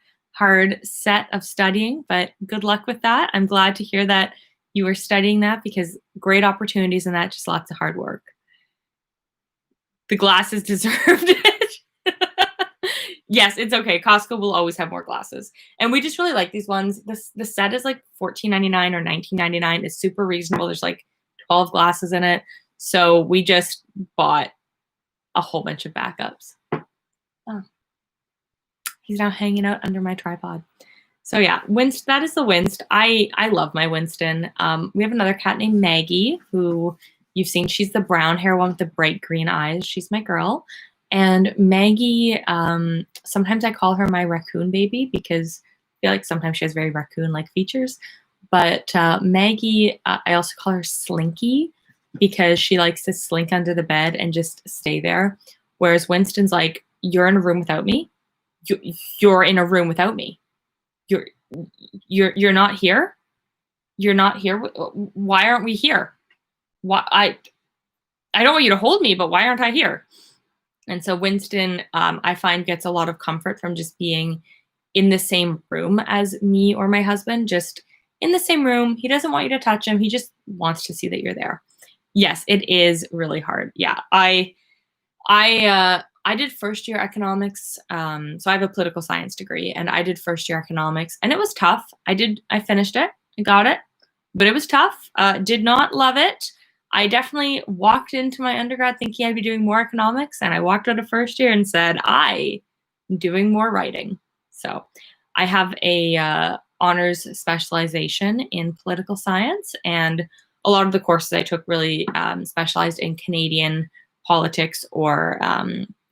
set of studying, but good luck with that. I'm glad to hear that you are studying that, because great opportunities in that, just lots of hard work. The glasses deserved it. Yes, it's okay. Costco will always have more glasses. And we just really like these ones. The set is like $14.99 or $19.99. It's super reasonable. There's like 12 glasses in it. So we just bought a whole bunch of backups. Oh, he's now hanging out under my tripod. So yeah, that is the Winst. I love my Winston. We have another cat named Maggie, who you've seen. She's the brown hair one with the bright green eyes. She's my girl. And Maggie, sometimes I call her my raccoon baby because I feel like sometimes she has very raccoon-like features. But Maggie, I also call her Slinky because she likes to slink under the bed and just stay there. Whereas Winston's like, you're in a room without me. You're in a room without me. You're not here. You're not here. Why aren't we here? Why I don't want you to hold me, but why aren't I here? And so Winston, I find, gets a lot of comfort from just being in the same room as me or my husband, just in the same room. He doesn't want you to touch him. He just wants to see that you're there. Yes, it is really hard. Yeah, I did first year economics. So I have a political science degree, and I did first year economics, and it was tough. I finished it, I got it, but it was tough. Did not love it. I definitely walked into my undergrad thinking I'd be doing more economics, and I walked out of first year and said, I'm doing more writing. So I have a honors specialization in political science, and a lot of the courses I took really specialized in Canadian politics or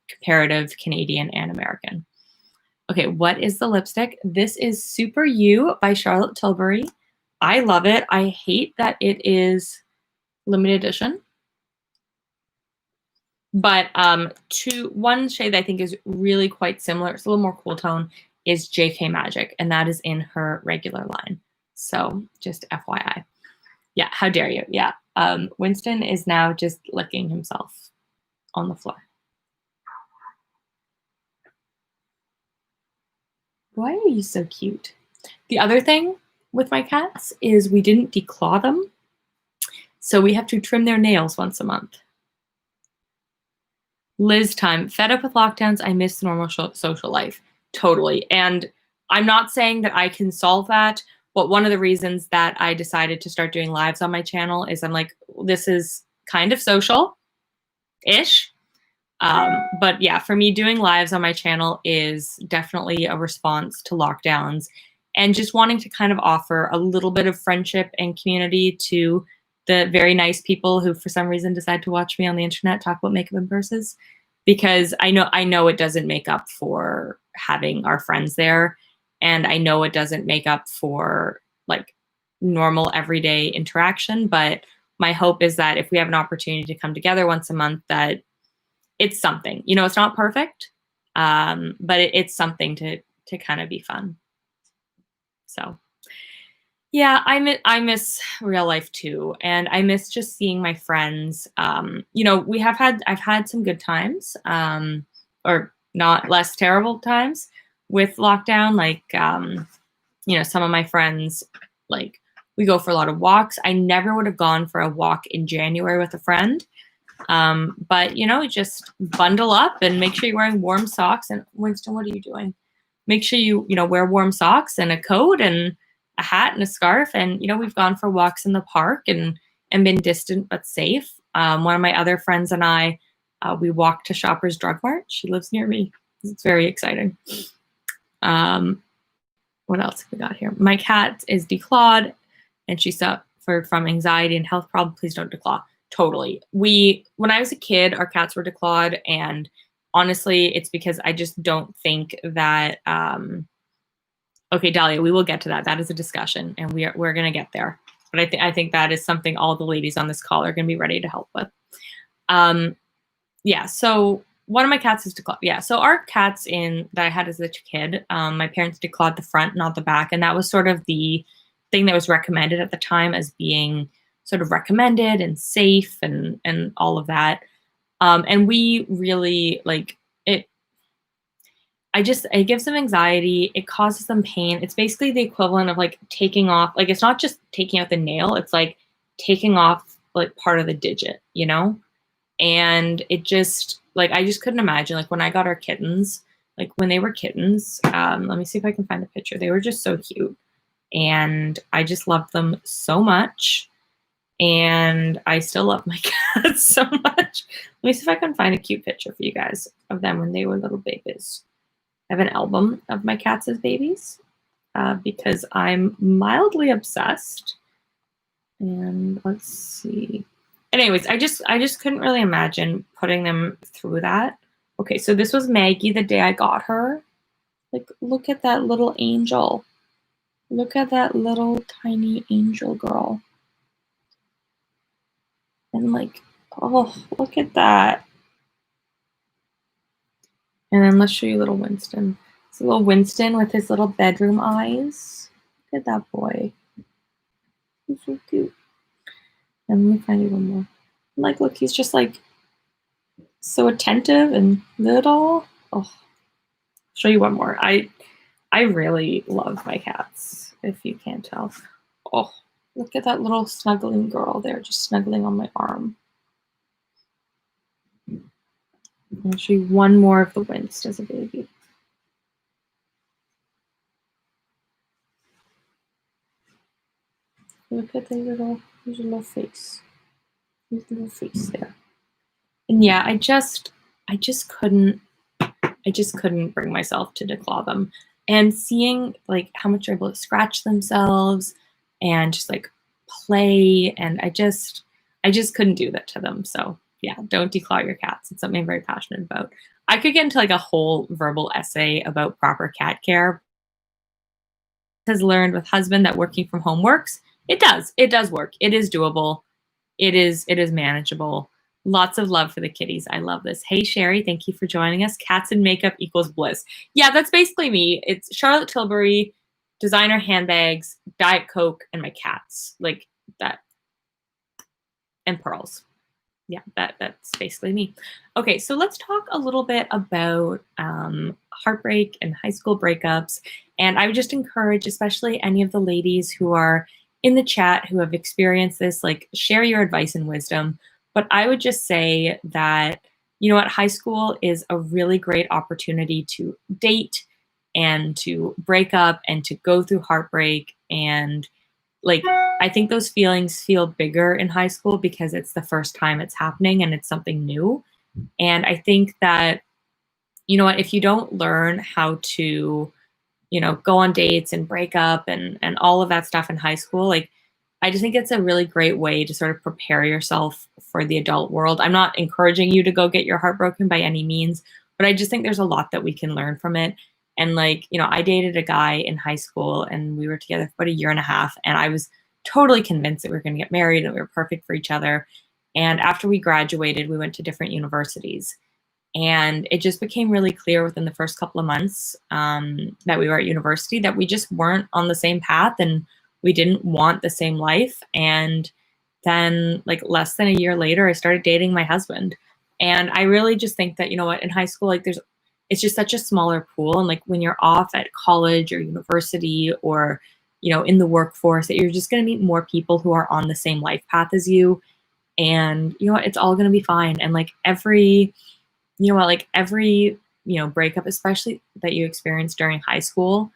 comparative Canadian and American. Okay, what is the lipstick? This is Super You by Charlotte Tilbury. I love it. I hate that it is limited edition. But one shade that I think is really quite similar, it's a little more cool tone, is JK Magic, and that is in her regular line. So just FYI. Yeah, how dare you? Yeah, Winston is now just licking himself on the floor. Why are you so cute? The other thing with my cats is we didn't declaw them, so we have to trim their nails once a month. Liz time. Fed up with lockdowns. I miss normal social life. Totally. And I'm not saying that I can solve that, but one of the reasons that I decided to start doing lives on my channel is I'm like, this is kind of social-ish. But yeah, for me, doing lives on my channel is definitely a response to lockdowns and just wanting to kind of offer a little bit of friendship and community to the very nice people who for some reason decide to watch me on the internet talk about makeup and purses, because I know it doesn't make up for having our friends there, and I know it doesn't make up for like normal everyday interaction, but my hope is that if we have an opportunity to come together once a month, that it's something. You know, it's not perfect, but it's something to kind of be fun. So yeah, I miss real life too, and I miss just seeing my friends. You know, I've had some good times, or not less terrible times with lockdown. Like, you know, some of my friends, like, we go for a lot of walks. I never would have gone for a walk in January with a friend. But you know, just bundle up and make sure you're wearing warm socks. And Winston, what are you doing? Make sure you know, wear warm socks and a coat and a hat and a scarf. And you know, we've gone for walks in the park and been distant but safe. One of my other friends and I, we walked to Shoppers Drug Mart. She lives near me. It's very exciting. What else have we got here? My cat is declawed, and she suffered from anxiety and health problems. Please don't declaw. Totally. When I was a kid, our cats were declawed, and honestly, it's because I just don't think that, okay, Dahlia, we will get to that. That is a discussion, and we're going to get there. But I think that is something all the ladies on this call are going to be ready to help with. Yeah, so one of my cats is declawed. Yeah, so our cats that I had as a kid, my parents declawed the front, not the back, and that was sort of the thing that was recommended at the time as being sort of recommended and safe and all of that. And we really like it. It gives them anxiety. It causes them pain. It's basically the equivalent of like taking off, like, it's not just taking out the nail. It's like taking off like part of the digit, you know? And it just, like, I just couldn't imagine, like, when I got our kittens, like when they were kittens. Let me see if I can find the picture. They were just so cute. And I just loved them so much. And I still love my cats so much. Let me see if I can find a cute picture for you guys of them when they were little babies. I have an album of my cats as babies because I'm mildly obsessed. And let's see. Anyways, I just couldn't really imagine putting them through that. Okay, so this was Maggie the day I got her. Like, look at that little angel. Look at that little tiny angel girl. And like, oh, look at that. And then let's show you little Winston. It's a little Winston with his little bedroom eyes. Look at that boy. He's so cute. And let me find you one more. Like, look, he's just like so attentive and little. Oh, I'll show you one more. I really love my cats, if you can't tell. Oh, look at that little snuggling girl there, just snuggling on my arm. I'll show you one more of the Winst as a baby. Look at his little face. His little face there. And yeah, I just couldn't bring myself to declaw them. And seeing like how much they're able to scratch themselves and just like play, and I just couldn't do that to them. So yeah, don't declaw your cats. It's something I'm very passionate about. I could get into like a whole verbal essay about proper cat care. Has learned with husband that working from home works. It does work. It is doable. It is manageable. Lots of love for the kitties. I love this. Hey, Sherry, thank you for joining us. Cats and makeup equals bliss. Yeah, that's basically me. It's Charlotte Tilbury, designer handbags, Diet Coke, and my cats. Like that. And pearls. Yeah, that's basically me. Okay, so let's talk a little bit about heartbreak and high school breakups. And I would just encourage, especially any of the ladies who are in the chat who have experienced this, like share your advice and wisdom. But I would just say that, you know what, high school is a really great opportunity to date and to break up and to go through heartbreak. And like, I think those feelings feel bigger in high school because it's the first time it's happening and it's something new. And I think that, you know what, if you don't learn how to, you know, go on dates and break up and all of that stuff in high school, like, I just think it's a really great way to sort of prepare yourself for the adult world. I'm not encouraging you to go get your heart broken by any means, but I just think there's a lot that we can learn from it. And like, you know, I dated a guy in high school and we were together for about a year and a half, and I was totally convinced that we were going to get married and we were perfect for each other. And after we graduated, we went to different universities. And it just became really clear within the first couple of months that we were at university that we just weren't on the same path and we didn't want the same life. And then like less than a year later, I started dating my husband. And I really just think that, you know what, in high school, like it's just such a smaller pool. And like when you're off at college or university or, you know, in the workforce, that you're just going to meet more people who are on the same life path as you. And, you know what, it's all going to be fine. And like every breakup, especially that you experience during high school,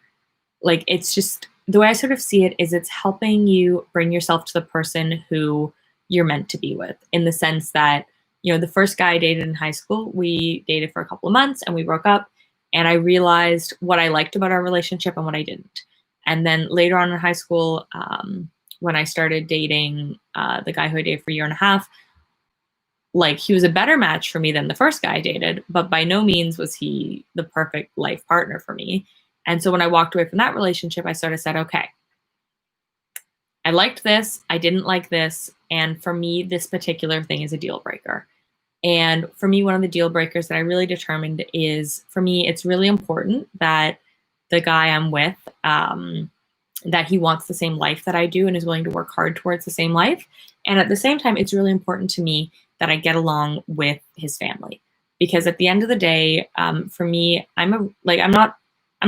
like it's just, the way I sort of see it is it's helping you bring yourself to the person who you're meant to be with, in the sense that, you know, the first guy I dated in high school, we dated for a couple of months and we broke up, and I realized what I liked about our relationship and what I didn't. And then later on in high school, when I started dating the guy who I dated for a year and a half, like he was a better match for me than the first guy I dated, but by no means was he the perfect life partner for me. And so when I walked away from that relationship, I sort of said, okay, I liked this, I didn't like this, and for me, this particular thing is a deal breaker. And for me, one of the deal breakers that I really determined is, for me, it's really important that the guy I'm with, that he wants the same life that I do and is willing to work hard towards the same life. And at the same time, it's really important to me that I get along with his family. Because at the end of the day, for me, I'm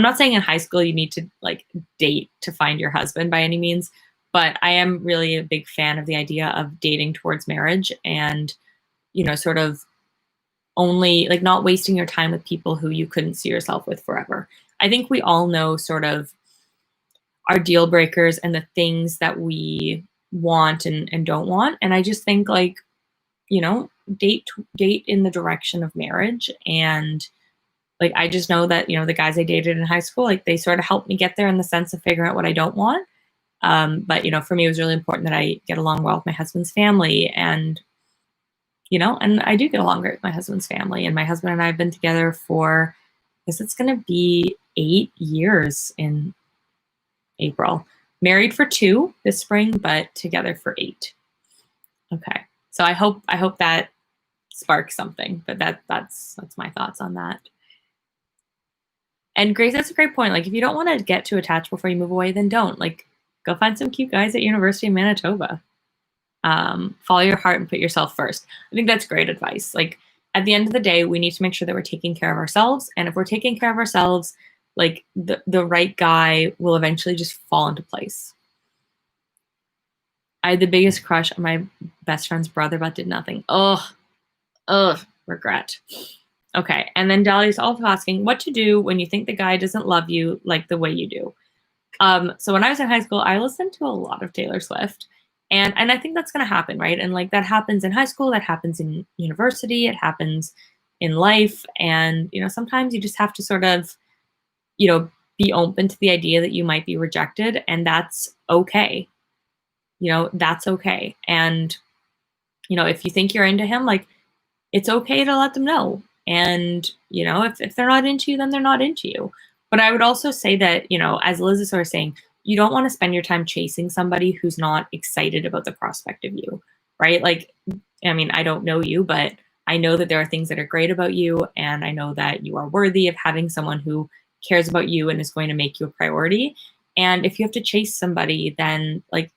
not saying in high school you need to like date to find your husband by any means, but I am really a big fan of the idea of dating towards marriage and, you know, sort of only like not wasting your time with people who you couldn't see yourself with forever. I think we all know sort of our deal breakers and the things that we want and don't want. And I just think like, you know, date in the direction of marriage. And like, I just know that, you know, the guys I dated in high school, like they sort of helped me get there in the sense of figuring out what I don't want. But, you know, for me, it was really important that I get along well with my husband's family. And, you know, and I do get along great with my husband's family. And my husband and I have been together for, I guess it's going to be 8 years in April. Married for 2 this spring, but together for 8. Okay. So I hope that sparks something, but that's my thoughts on that. And Grace, that's a great point. Like if you don't want to get too attached before you move away, then don't. Like go find some cute guys at University of Manitoba. Follow your heart and put yourself first. I think that's great advice. Like at the end of the day, we need to make sure that we're taking care of ourselves. And if we're taking care of ourselves, like the right guy will eventually just fall into place. I had the biggest crush on my best friend's brother, but did nothing. Ugh, regret. Okay, and then Dahlia's also asking what to do when you think the guy doesn't love you like the way you do. So when I was in high school, I listened to a lot of Taylor Swift, and I think that's going to happen, right? And like that happens in high school, that happens in university, it happens in life, and you know sometimes you just have to sort of, you know, be open to the idea that you might be rejected, and that's okay. You know, that's okay. And, you know, if you think you're into him, like, it's okay to let them know. And, you know, if they're not into you, then they're not into you. But I would also say that, you know, as Liz is sort of saying, you don't want to spend your time chasing somebody who's not excited about the prospect of you, right? Like, I mean, I don't know you, but I know that there are things that are great about you. And I know that you are worthy of having someone who cares about you and is going to make you a priority. And if you have to chase somebody, then like,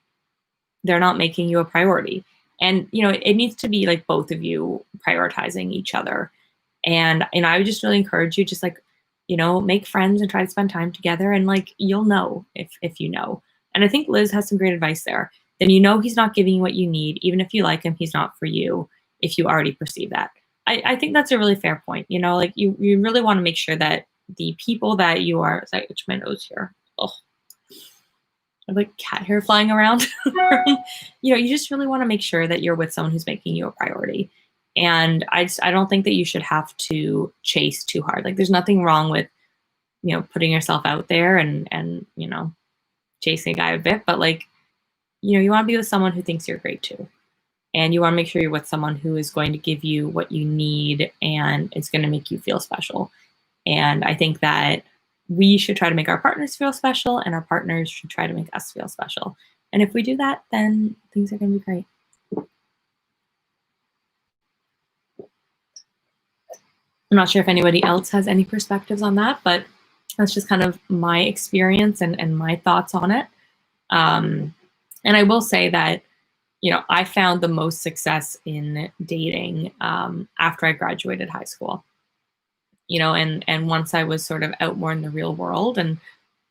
they're not making you a priority. And, you know, it needs to be like both of you prioritizing each other. And, you know, I would just really encourage you just like, you know, make friends and try to spend time together. And like, you'll know if you know. And I think Liz has some great advice there. Then you know he's not giving you what you need. Even if you like him, he's not for you if you already perceive that. I think that's a really fair point. You know, like you really want to make sure that the people that you are, I itch my nose here. Oh, like cat hair flying around. You know, you just really want to make sure that you're with someone who's making you a priority. And I don't think that you should have to chase too hard. Like there's nothing wrong with, you know, putting yourself out there and, you know, chasing a guy a bit, but like, you know, you want to be with someone who thinks you're great too. And you want to make sure you're with someone who is going to give you what you need and it's going to make you feel special. And I think that we should try to make our partners feel special and our partners should try to make us feel special. And if we do that, then things are going to be great. I'm not sure if anybody else has any perspectives on that, but that's just kind of my experience and my thoughts on it. And I will say that, you know, I found the most success in dating after I graduated high school. You know, and once I was sort of out more in the real world, and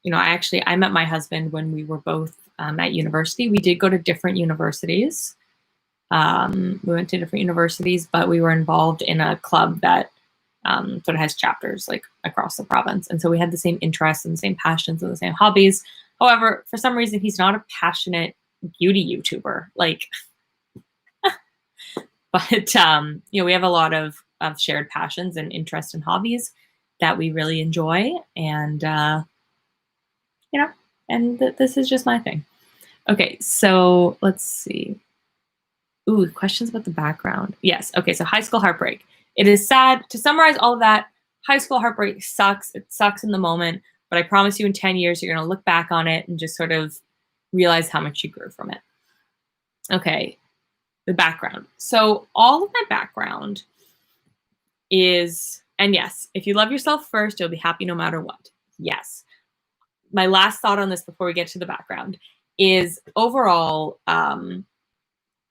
you know, I met my husband when we were both at university. We did go to different universities. We went to different universities, but we were involved in a club that sort of has chapters like across the province, and so we had the same interests and the same passions and the same hobbies. However, for some reason, he's not a passionate beauty YouTuber, like. But you know, we have a lot of shared passions and interests and hobbies that we really enjoy, and you know, and this is just my thing. Okay, so let's see. Ooh, questions about the background. Yes. Okay, so high school heartbreak. It is sad. To summarize all of that, high school heartbreak sucks. It sucks in the moment, but I promise you, in 10 years, you're gonna look back on it and just sort of realize how much you grew from it. Okay. The background. So all of my background is, and yes, if you love yourself first, you'll be happy no matter what. Yes. My last thought on this before we get to the background is overall,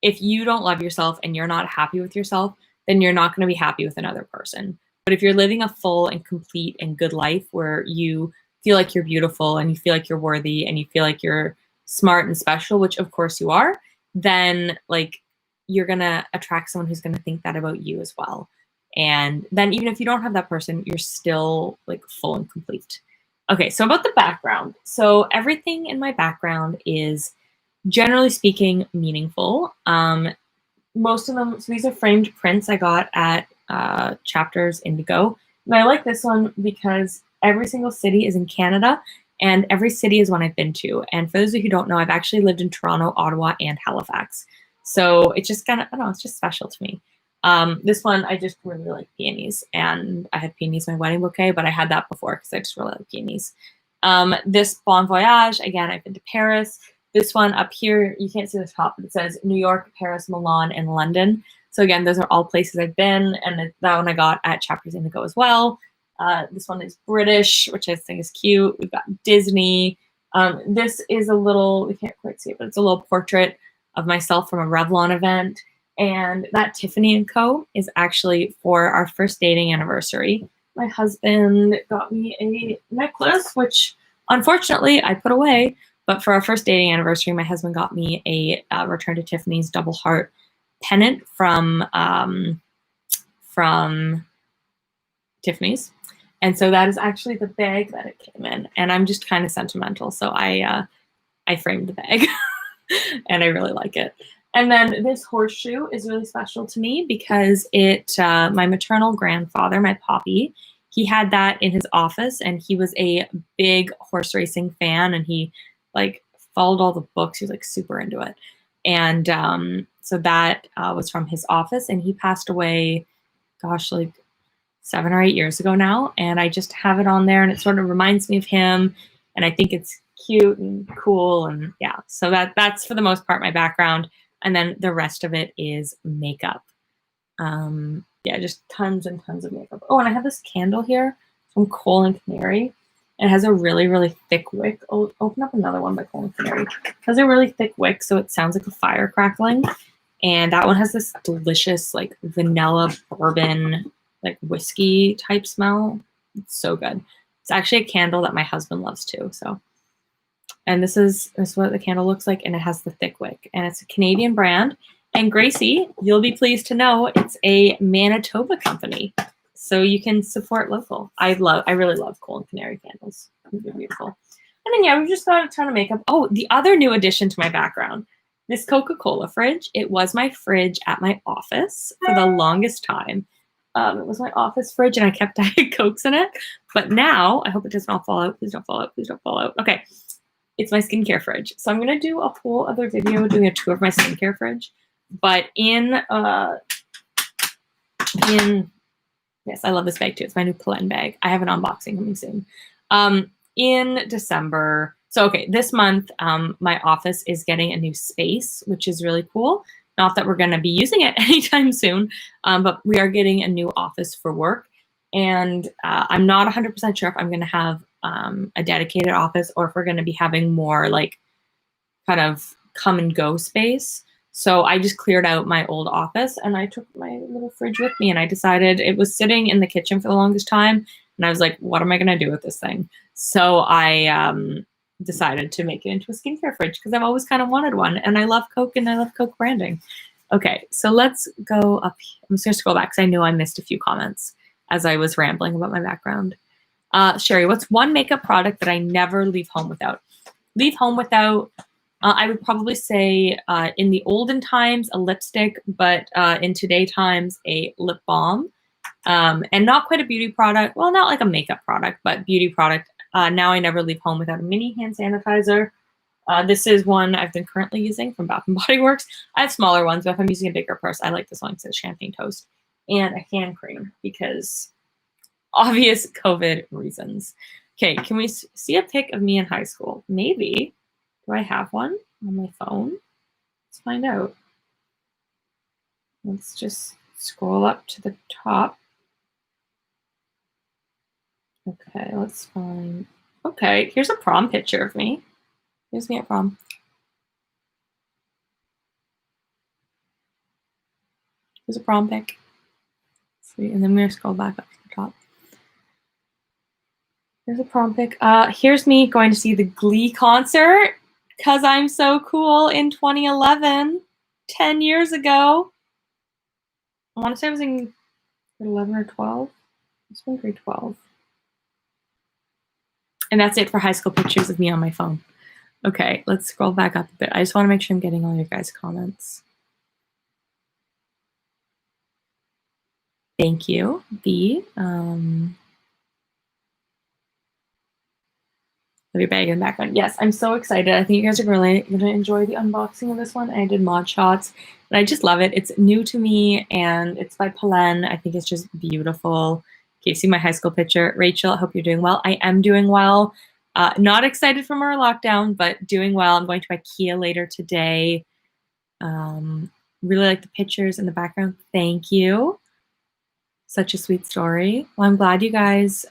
if you don't love yourself and you're not happy with yourself, then you're not going to be happy with another person. But if you're living a full and complete and good life where you feel like you're beautiful and you feel like you're worthy and you feel like you're smart and special, which of course you are, then like you're going to attract someone who's going to think that about you as well. And then even if you don't have that person, you're still like full and complete. Okay, so about the background. So everything in my background is generally speaking meaningful. Most of them, so these are framed prints I got at Chapters Indigo. And I like this one because every single city is in Canada and every city is one I've been to. And for those of you who don't know, I've actually lived in Toronto, Ottawa, and Halifax. So it's just kind of, I don't know, it's just special to me. This one, I just really like peonies, and I had peonies in my wedding bouquet, but I had that before because I just really like peonies. This Bon Voyage, again, I've been to Paris. This one up here, you can't see the top, but it says New York, Paris, Milan, and London. So again, those are all places I've been, and that one I got at Chapters Indigo as well. This one is British, which I think is cute. We've got Disney. This is a little, we can't quite see it, but it's a little portrait of myself from a Revlon event. And that Tiffany & Co. is actually for our first dating anniversary. My husband got me a necklace, which unfortunately I put away. But for our first dating anniversary, my husband got me a Return to Tiffany's double heart pennant from Tiffany's. And so that is actually the bag that it came in. And I'm just kind of sentimental. So I framed the bag and I really like it. And then this horseshoe is really special to me because it, my maternal grandfather, my poppy, he had that in his office, and he was a big horse racing fan, and he like followed all the books. He was like super into it. And so that was from his office, and he passed away, gosh, like 7 or 8 years ago now. And I just have it on there, and it sort of reminds me of him. And I think it's cute and cool. And yeah, so that's for the most part my background. And then the rest of it is makeup. Yeah, just tons and tons of makeup. Oh, and I have this candle here from Coal and Canary. It has a really, really thick wick. Oh, open up another one by Coal and Canary. It has a really thick wick, so it sounds like a fire crackling. And that one has this delicious, like, vanilla bourbon, like, whiskey type smell. It's so good. It's actually a candle that my husband loves too, so. And this is what the candle looks like, and it has the thick wick. And it's a Canadian brand. And Gracie, you'll be pleased to know it's a Manitoba company. So you can support local. I really love Coal and Canary candles. They're beautiful. And then, yeah, we've just got a ton of makeup. Oh, the other new addition to my background, this Coca-Cola fridge. It was my fridge at my office for the longest time. It was my office fridge, and I kept Diet Cokes in it. But now, I hope it does not fall out. Please don't fall out. Please don't fall out. Okay. It's my skincare fridge. So I'm going to do a whole other video doing a tour of my skincare fridge. But yes, I love this bag too. It's my new Porcelain bag. I have an unboxing coming soon. In December, so okay, this month, my office is getting a new space, which is really cool. Not that we're going to be using it anytime soon, but we are getting a new office for work. And I'm not 100% sure if I'm going to have a dedicated office or if we're going to be having more like kind of come and go space. So I just cleared out my old office, and I took my little fridge with me, and I decided it was sitting in the kitchen for the longest time. And I was like, what am I going to do with this thing? So I decided to make it into a skincare fridge because I've always kind of wanted one, and I love Coke and I love Coke branding. Okay, so let's go up here. I'm just going to scroll back because I knew I missed a few comments as I was rambling about my background. Sherry, what's one makeup product that I never leave home without? Leave home without, I would probably say in the olden times, a lipstick, but in today times, a lip balm. And not quite a beauty product. Well, not like a makeup product, but beauty product. Now I never leave home without a mini hand sanitizer. This is one I've been currently using from Bath & Body Works. I have smaller ones, but if I'm using a bigger purse, I like this one because it's champagne toast. And a hand cream because obvious COVID reasons. Okay, can we see a pic of me in high school? Maybe. Do I have one on my phone? Let's find out. Let's just scroll up to the top. Okay, let's find. Okay, here's a prom picture of me. Here's me at prom. Here's a prom pic. See, and then we're gonna scroll back up to the top. Here's a prom pic. Here's me going to see the Glee concert because I'm so cool in 2011, 10 years ago. I want to say I was in Grade 11 or 12? This one grade 12. And that's it for high school pictures of me on my phone. Okay, let's scroll back up a bit. I just want to make sure I'm getting all your guys' comments. Thank you, B. Your bag in the background. Yes, I'm so excited. I think you guys are really going to enjoy the unboxing of this one. I did mod shots, and I just love it. It's new to me, and it's by Porcelain. I think it's just beautiful. Okay, see my high school picture. Rachel, I hope you're doing well. I am doing well. Not excited from our lockdown, but doing well. I'm going to IKEA later today. Really like the pictures in the background. Thank you. Such a sweet story. Well, I'm glad you guys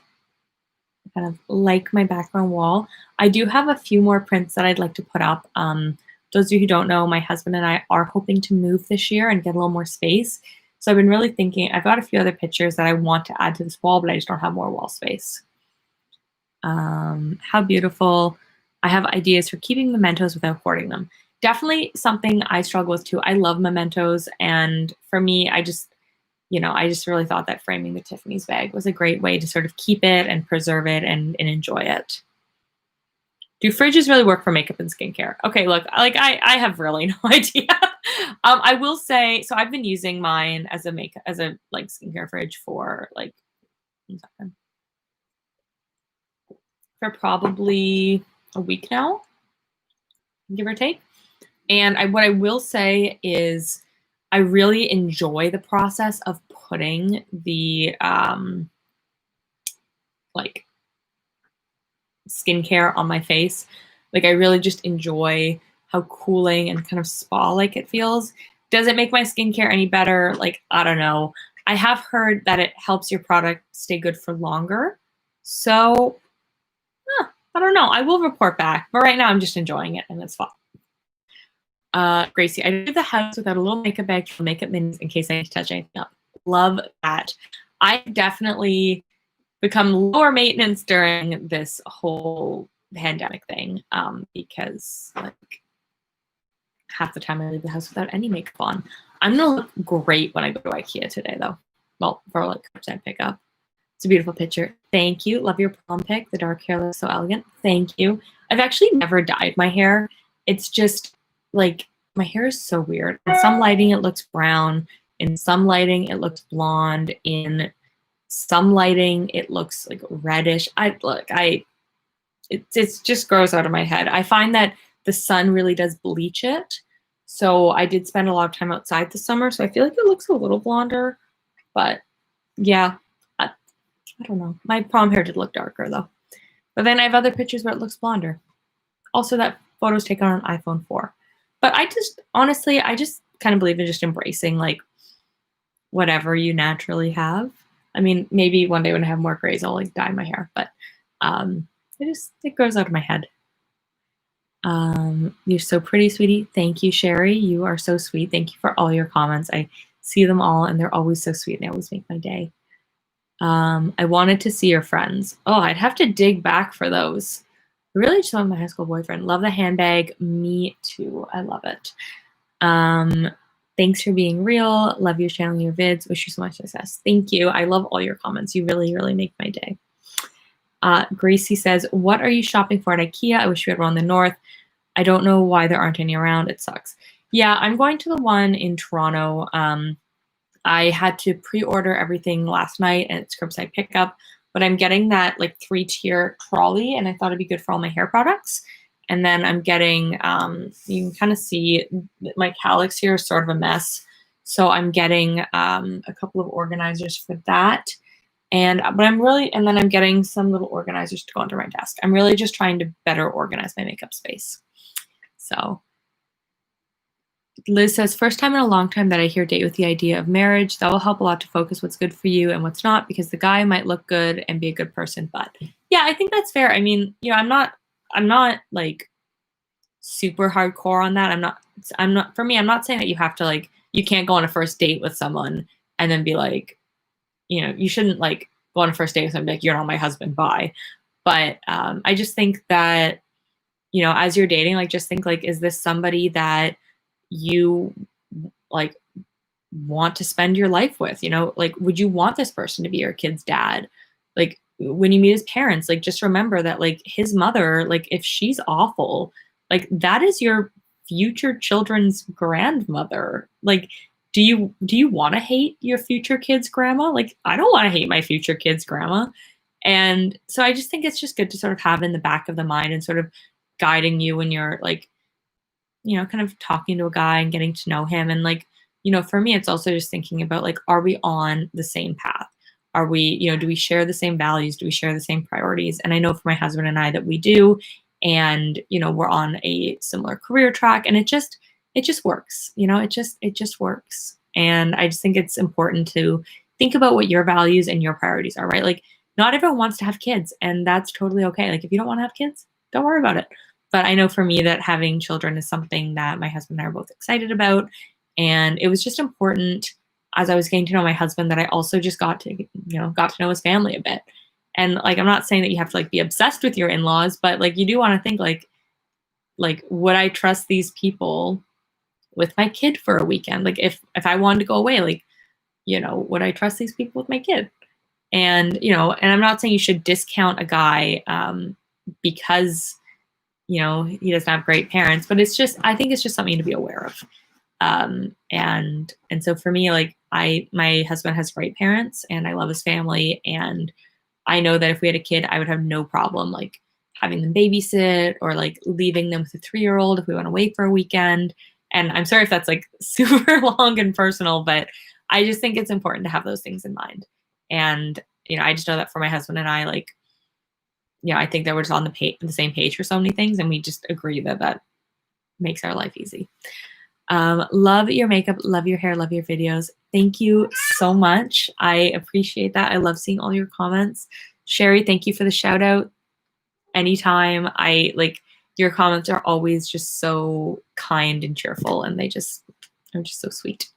kind of like my background wall. I do have a few more prints that I'd like to put up. Those of you who don't know, my husband and I are hoping to move this year and get a little more space. So I've been really thinking, I've got a few other pictures that I want to add to this wall, but I just don't have more wall space. How beautiful. I have ideas for keeping mementos without hoarding them. Definitely something I struggle with too. I love mementos, and for me, I just really thought that framing the Tiffany's bag was a great way to sort of keep it and preserve it and enjoy it. Do fridges really work for makeup and skincare? Okay, look, like I have really no idea. I will say, so I've been using mine as a like skincare fridge for like for probably a week now, give or take. And what I will say is I really enjoy the process of putting the like skincare on my face. Like I really just enjoy how cooling and kind of spa-like it feels. Does it make my skincare any better? Like, I don't know. I have heard that it helps your product stay good for longer. So, I don't know. I will report back. But right now I'm just enjoying it and it's fun. Gracie, I leave the house without a little makeup bag for makeup minis in case I need to touch anything up. Love that. I definitely become lower maintenance during this whole pandemic thing because like half the time I leave the house without any makeup on. I'm gonna look great when I go to IKEA today though. Well, for like curbside pickup. It's a beautiful picture. Thank you. Love your prom pic. The dark hair looks so elegant. Thank you. I've actually never dyed my hair. It's just like my hair is so weird. In some lighting it looks brown. In some lighting it looks blonde. In some lighting it looks like reddish. It just grows out of my head. I find that the sun really does bleach it. So I did spend a lot of time outside this summer, so I feel like it looks a little blonder. But yeah, I don't know. My prom hair did look darker though. But then I have other pictures where it looks blonder. Also, that photo's taken on an iPhone 4. But I just kind of believe in just embracing like whatever you naturally have. I mean, maybe one day when I have more grays, I'll like dye my hair, but it grows out of my head. You're so pretty, sweetie. Thank you, Sherry. You are so sweet. Thank you for all your comments. I see them all and they're always so sweet and they always make my day. I wanted to see your friends. Oh, I'd have to dig back for those. I really just want my high school boyfriend. Love the handbag. Me too. I love it. Thanks for being real. Love your channel, your vids. Wish you so much success. Thank you. I love all your comments. You really, really make my day. Gracie says, what are you shopping for at IKEA? I wish we had one in the north. I don't know why there aren't any around. It sucks. Yeah, I'm going to the one in Toronto. I had to pre-order everything last night and it's curbside pickup, but I'm getting that like 3-tier trolley and I thought it'd be good for all my hair products. And then I'm getting, you can kind of see my calyx here is sort of a mess. So I'm getting a couple of organizers for that. And then I'm getting some little organizers to go under my desk. I'm really just trying to better organize my makeup space. So Liz says, first time in a long time that I hear date with the idea of marriage. That will help a lot to focus what's good for you and what's not, because the guy might look good and be a good person. But yeah, I think that's fair. I mean, you know, I'm not like super hardcore on that. For me, I'm not saying that you have to like, you can't go on a first date with someone and then be like, you know, you shouldn't like go on a first date with someone like, you're not my husband, bye. But I just think that, you know, as you're dating, like just think like, is this somebody that you like want to spend your life with, you know, like, would you want this person to be your kid's dad? Like, when you meet his parents, like, just remember that, like, his mother, like, if she's awful, like, that is your future children's grandmother. Like, do you want to hate your future kid's grandma? Like, I don't want to hate my future kid's grandma. And so I just think it's just good to sort of have in the back of the mind and sort of guiding you when you're like, you know, kind of talking to a guy and getting to know him. And like, you know, for me, it's also just thinking about like, are we on the same path? Are we, you know, do we share the same values? Do we share the same priorities? And I know for my husband and I that we do. And, you know, we're on a similar career track and it just works, you know, it just works. And I just think it's important to think about what your values and your priorities are, right? Like, not everyone wants to have kids, and that's totally okay. Like, if you don't want to have kids, don't worry about it. But I know for me that having children is something that my husband and I are both excited about. And it was just important as I was getting to know my husband that I also just got to know his family a bit. And like, I'm not saying that you have to like be obsessed with your in-laws, but like, you do want to think like, would I trust these people with my kid for a weekend? Like, if I wanted to go away, like, you know, would I trust these people with my kid? And, you know, and I'm not saying you should discount a guy because, you know, he doesn't have great parents, but I think it's just something to be aware of. And so for me, like, my husband has great parents and I love his family. And I know that if we had a kid, I would have no problem like having them babysit or like leaving them with a 3-year-old if we went away for a weekend. And I'm sorry if that's like super long and personal, but I just think it's important to have those things in mind. And, you know, I just know that for my husband and I, like, you know, I think that we're just on the same page for so many things. And we just agree that that makes our life easy. Love your makeup, love your hair, love your videos. Thank you so much. I appreciate that. I love seeing all your comments. Sherry, thank you for the shout out. Anytime. Your comments are always just so kind and cheerful, and they're just so sweet.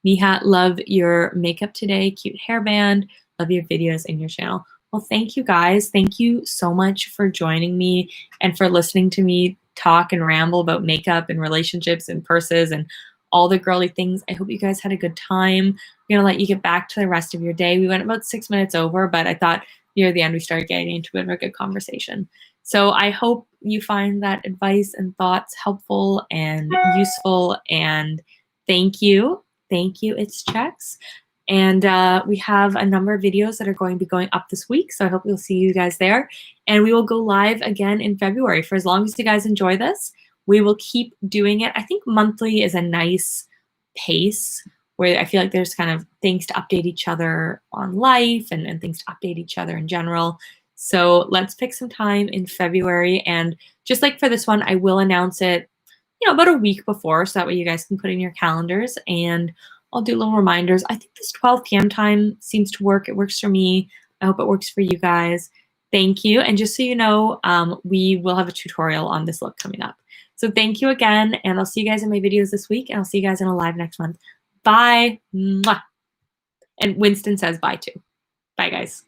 Niha, love your makeup today, cute hairband, love your videos and your channel. Well, thank you guys. Thank you so much for joining me and for listening to me talk and ramble about makeup and relationships and purses and all the girly things. I hope you guys had a good time. I'm going to let you get back to the rest of your day. We went about 6 minutes over, but I thought near the end we started getting into a good conversation. So I hope you find that advice and thoughts helpful and useful. And thank you. Thank you. It's Checks. And we have a number of videos that are going to be going up this week. So I hope we'll see you guys there. And we will go live again in February. For as long as you guys enjoy this, we will keep doing it. I think monthly is a nice pace where I feel like there's kind of things to update each other on life and things to update each other in general. So let's pick some time in February. And just like for this one, I will announce it, you know, about a week before. So that way you guys can put in your calendars and I'll do little reminders. I think this 12 p.m. time seems to work. It works for me. I hope it works for you guys. Thank you. And just so you know, we will have a tutorial on this look coming up. So thank you again. And I'll see you guys in my videos this week. And I'll see you guys in a live next month. Bye. Mwah. And Winston says bye too. Bye, guys.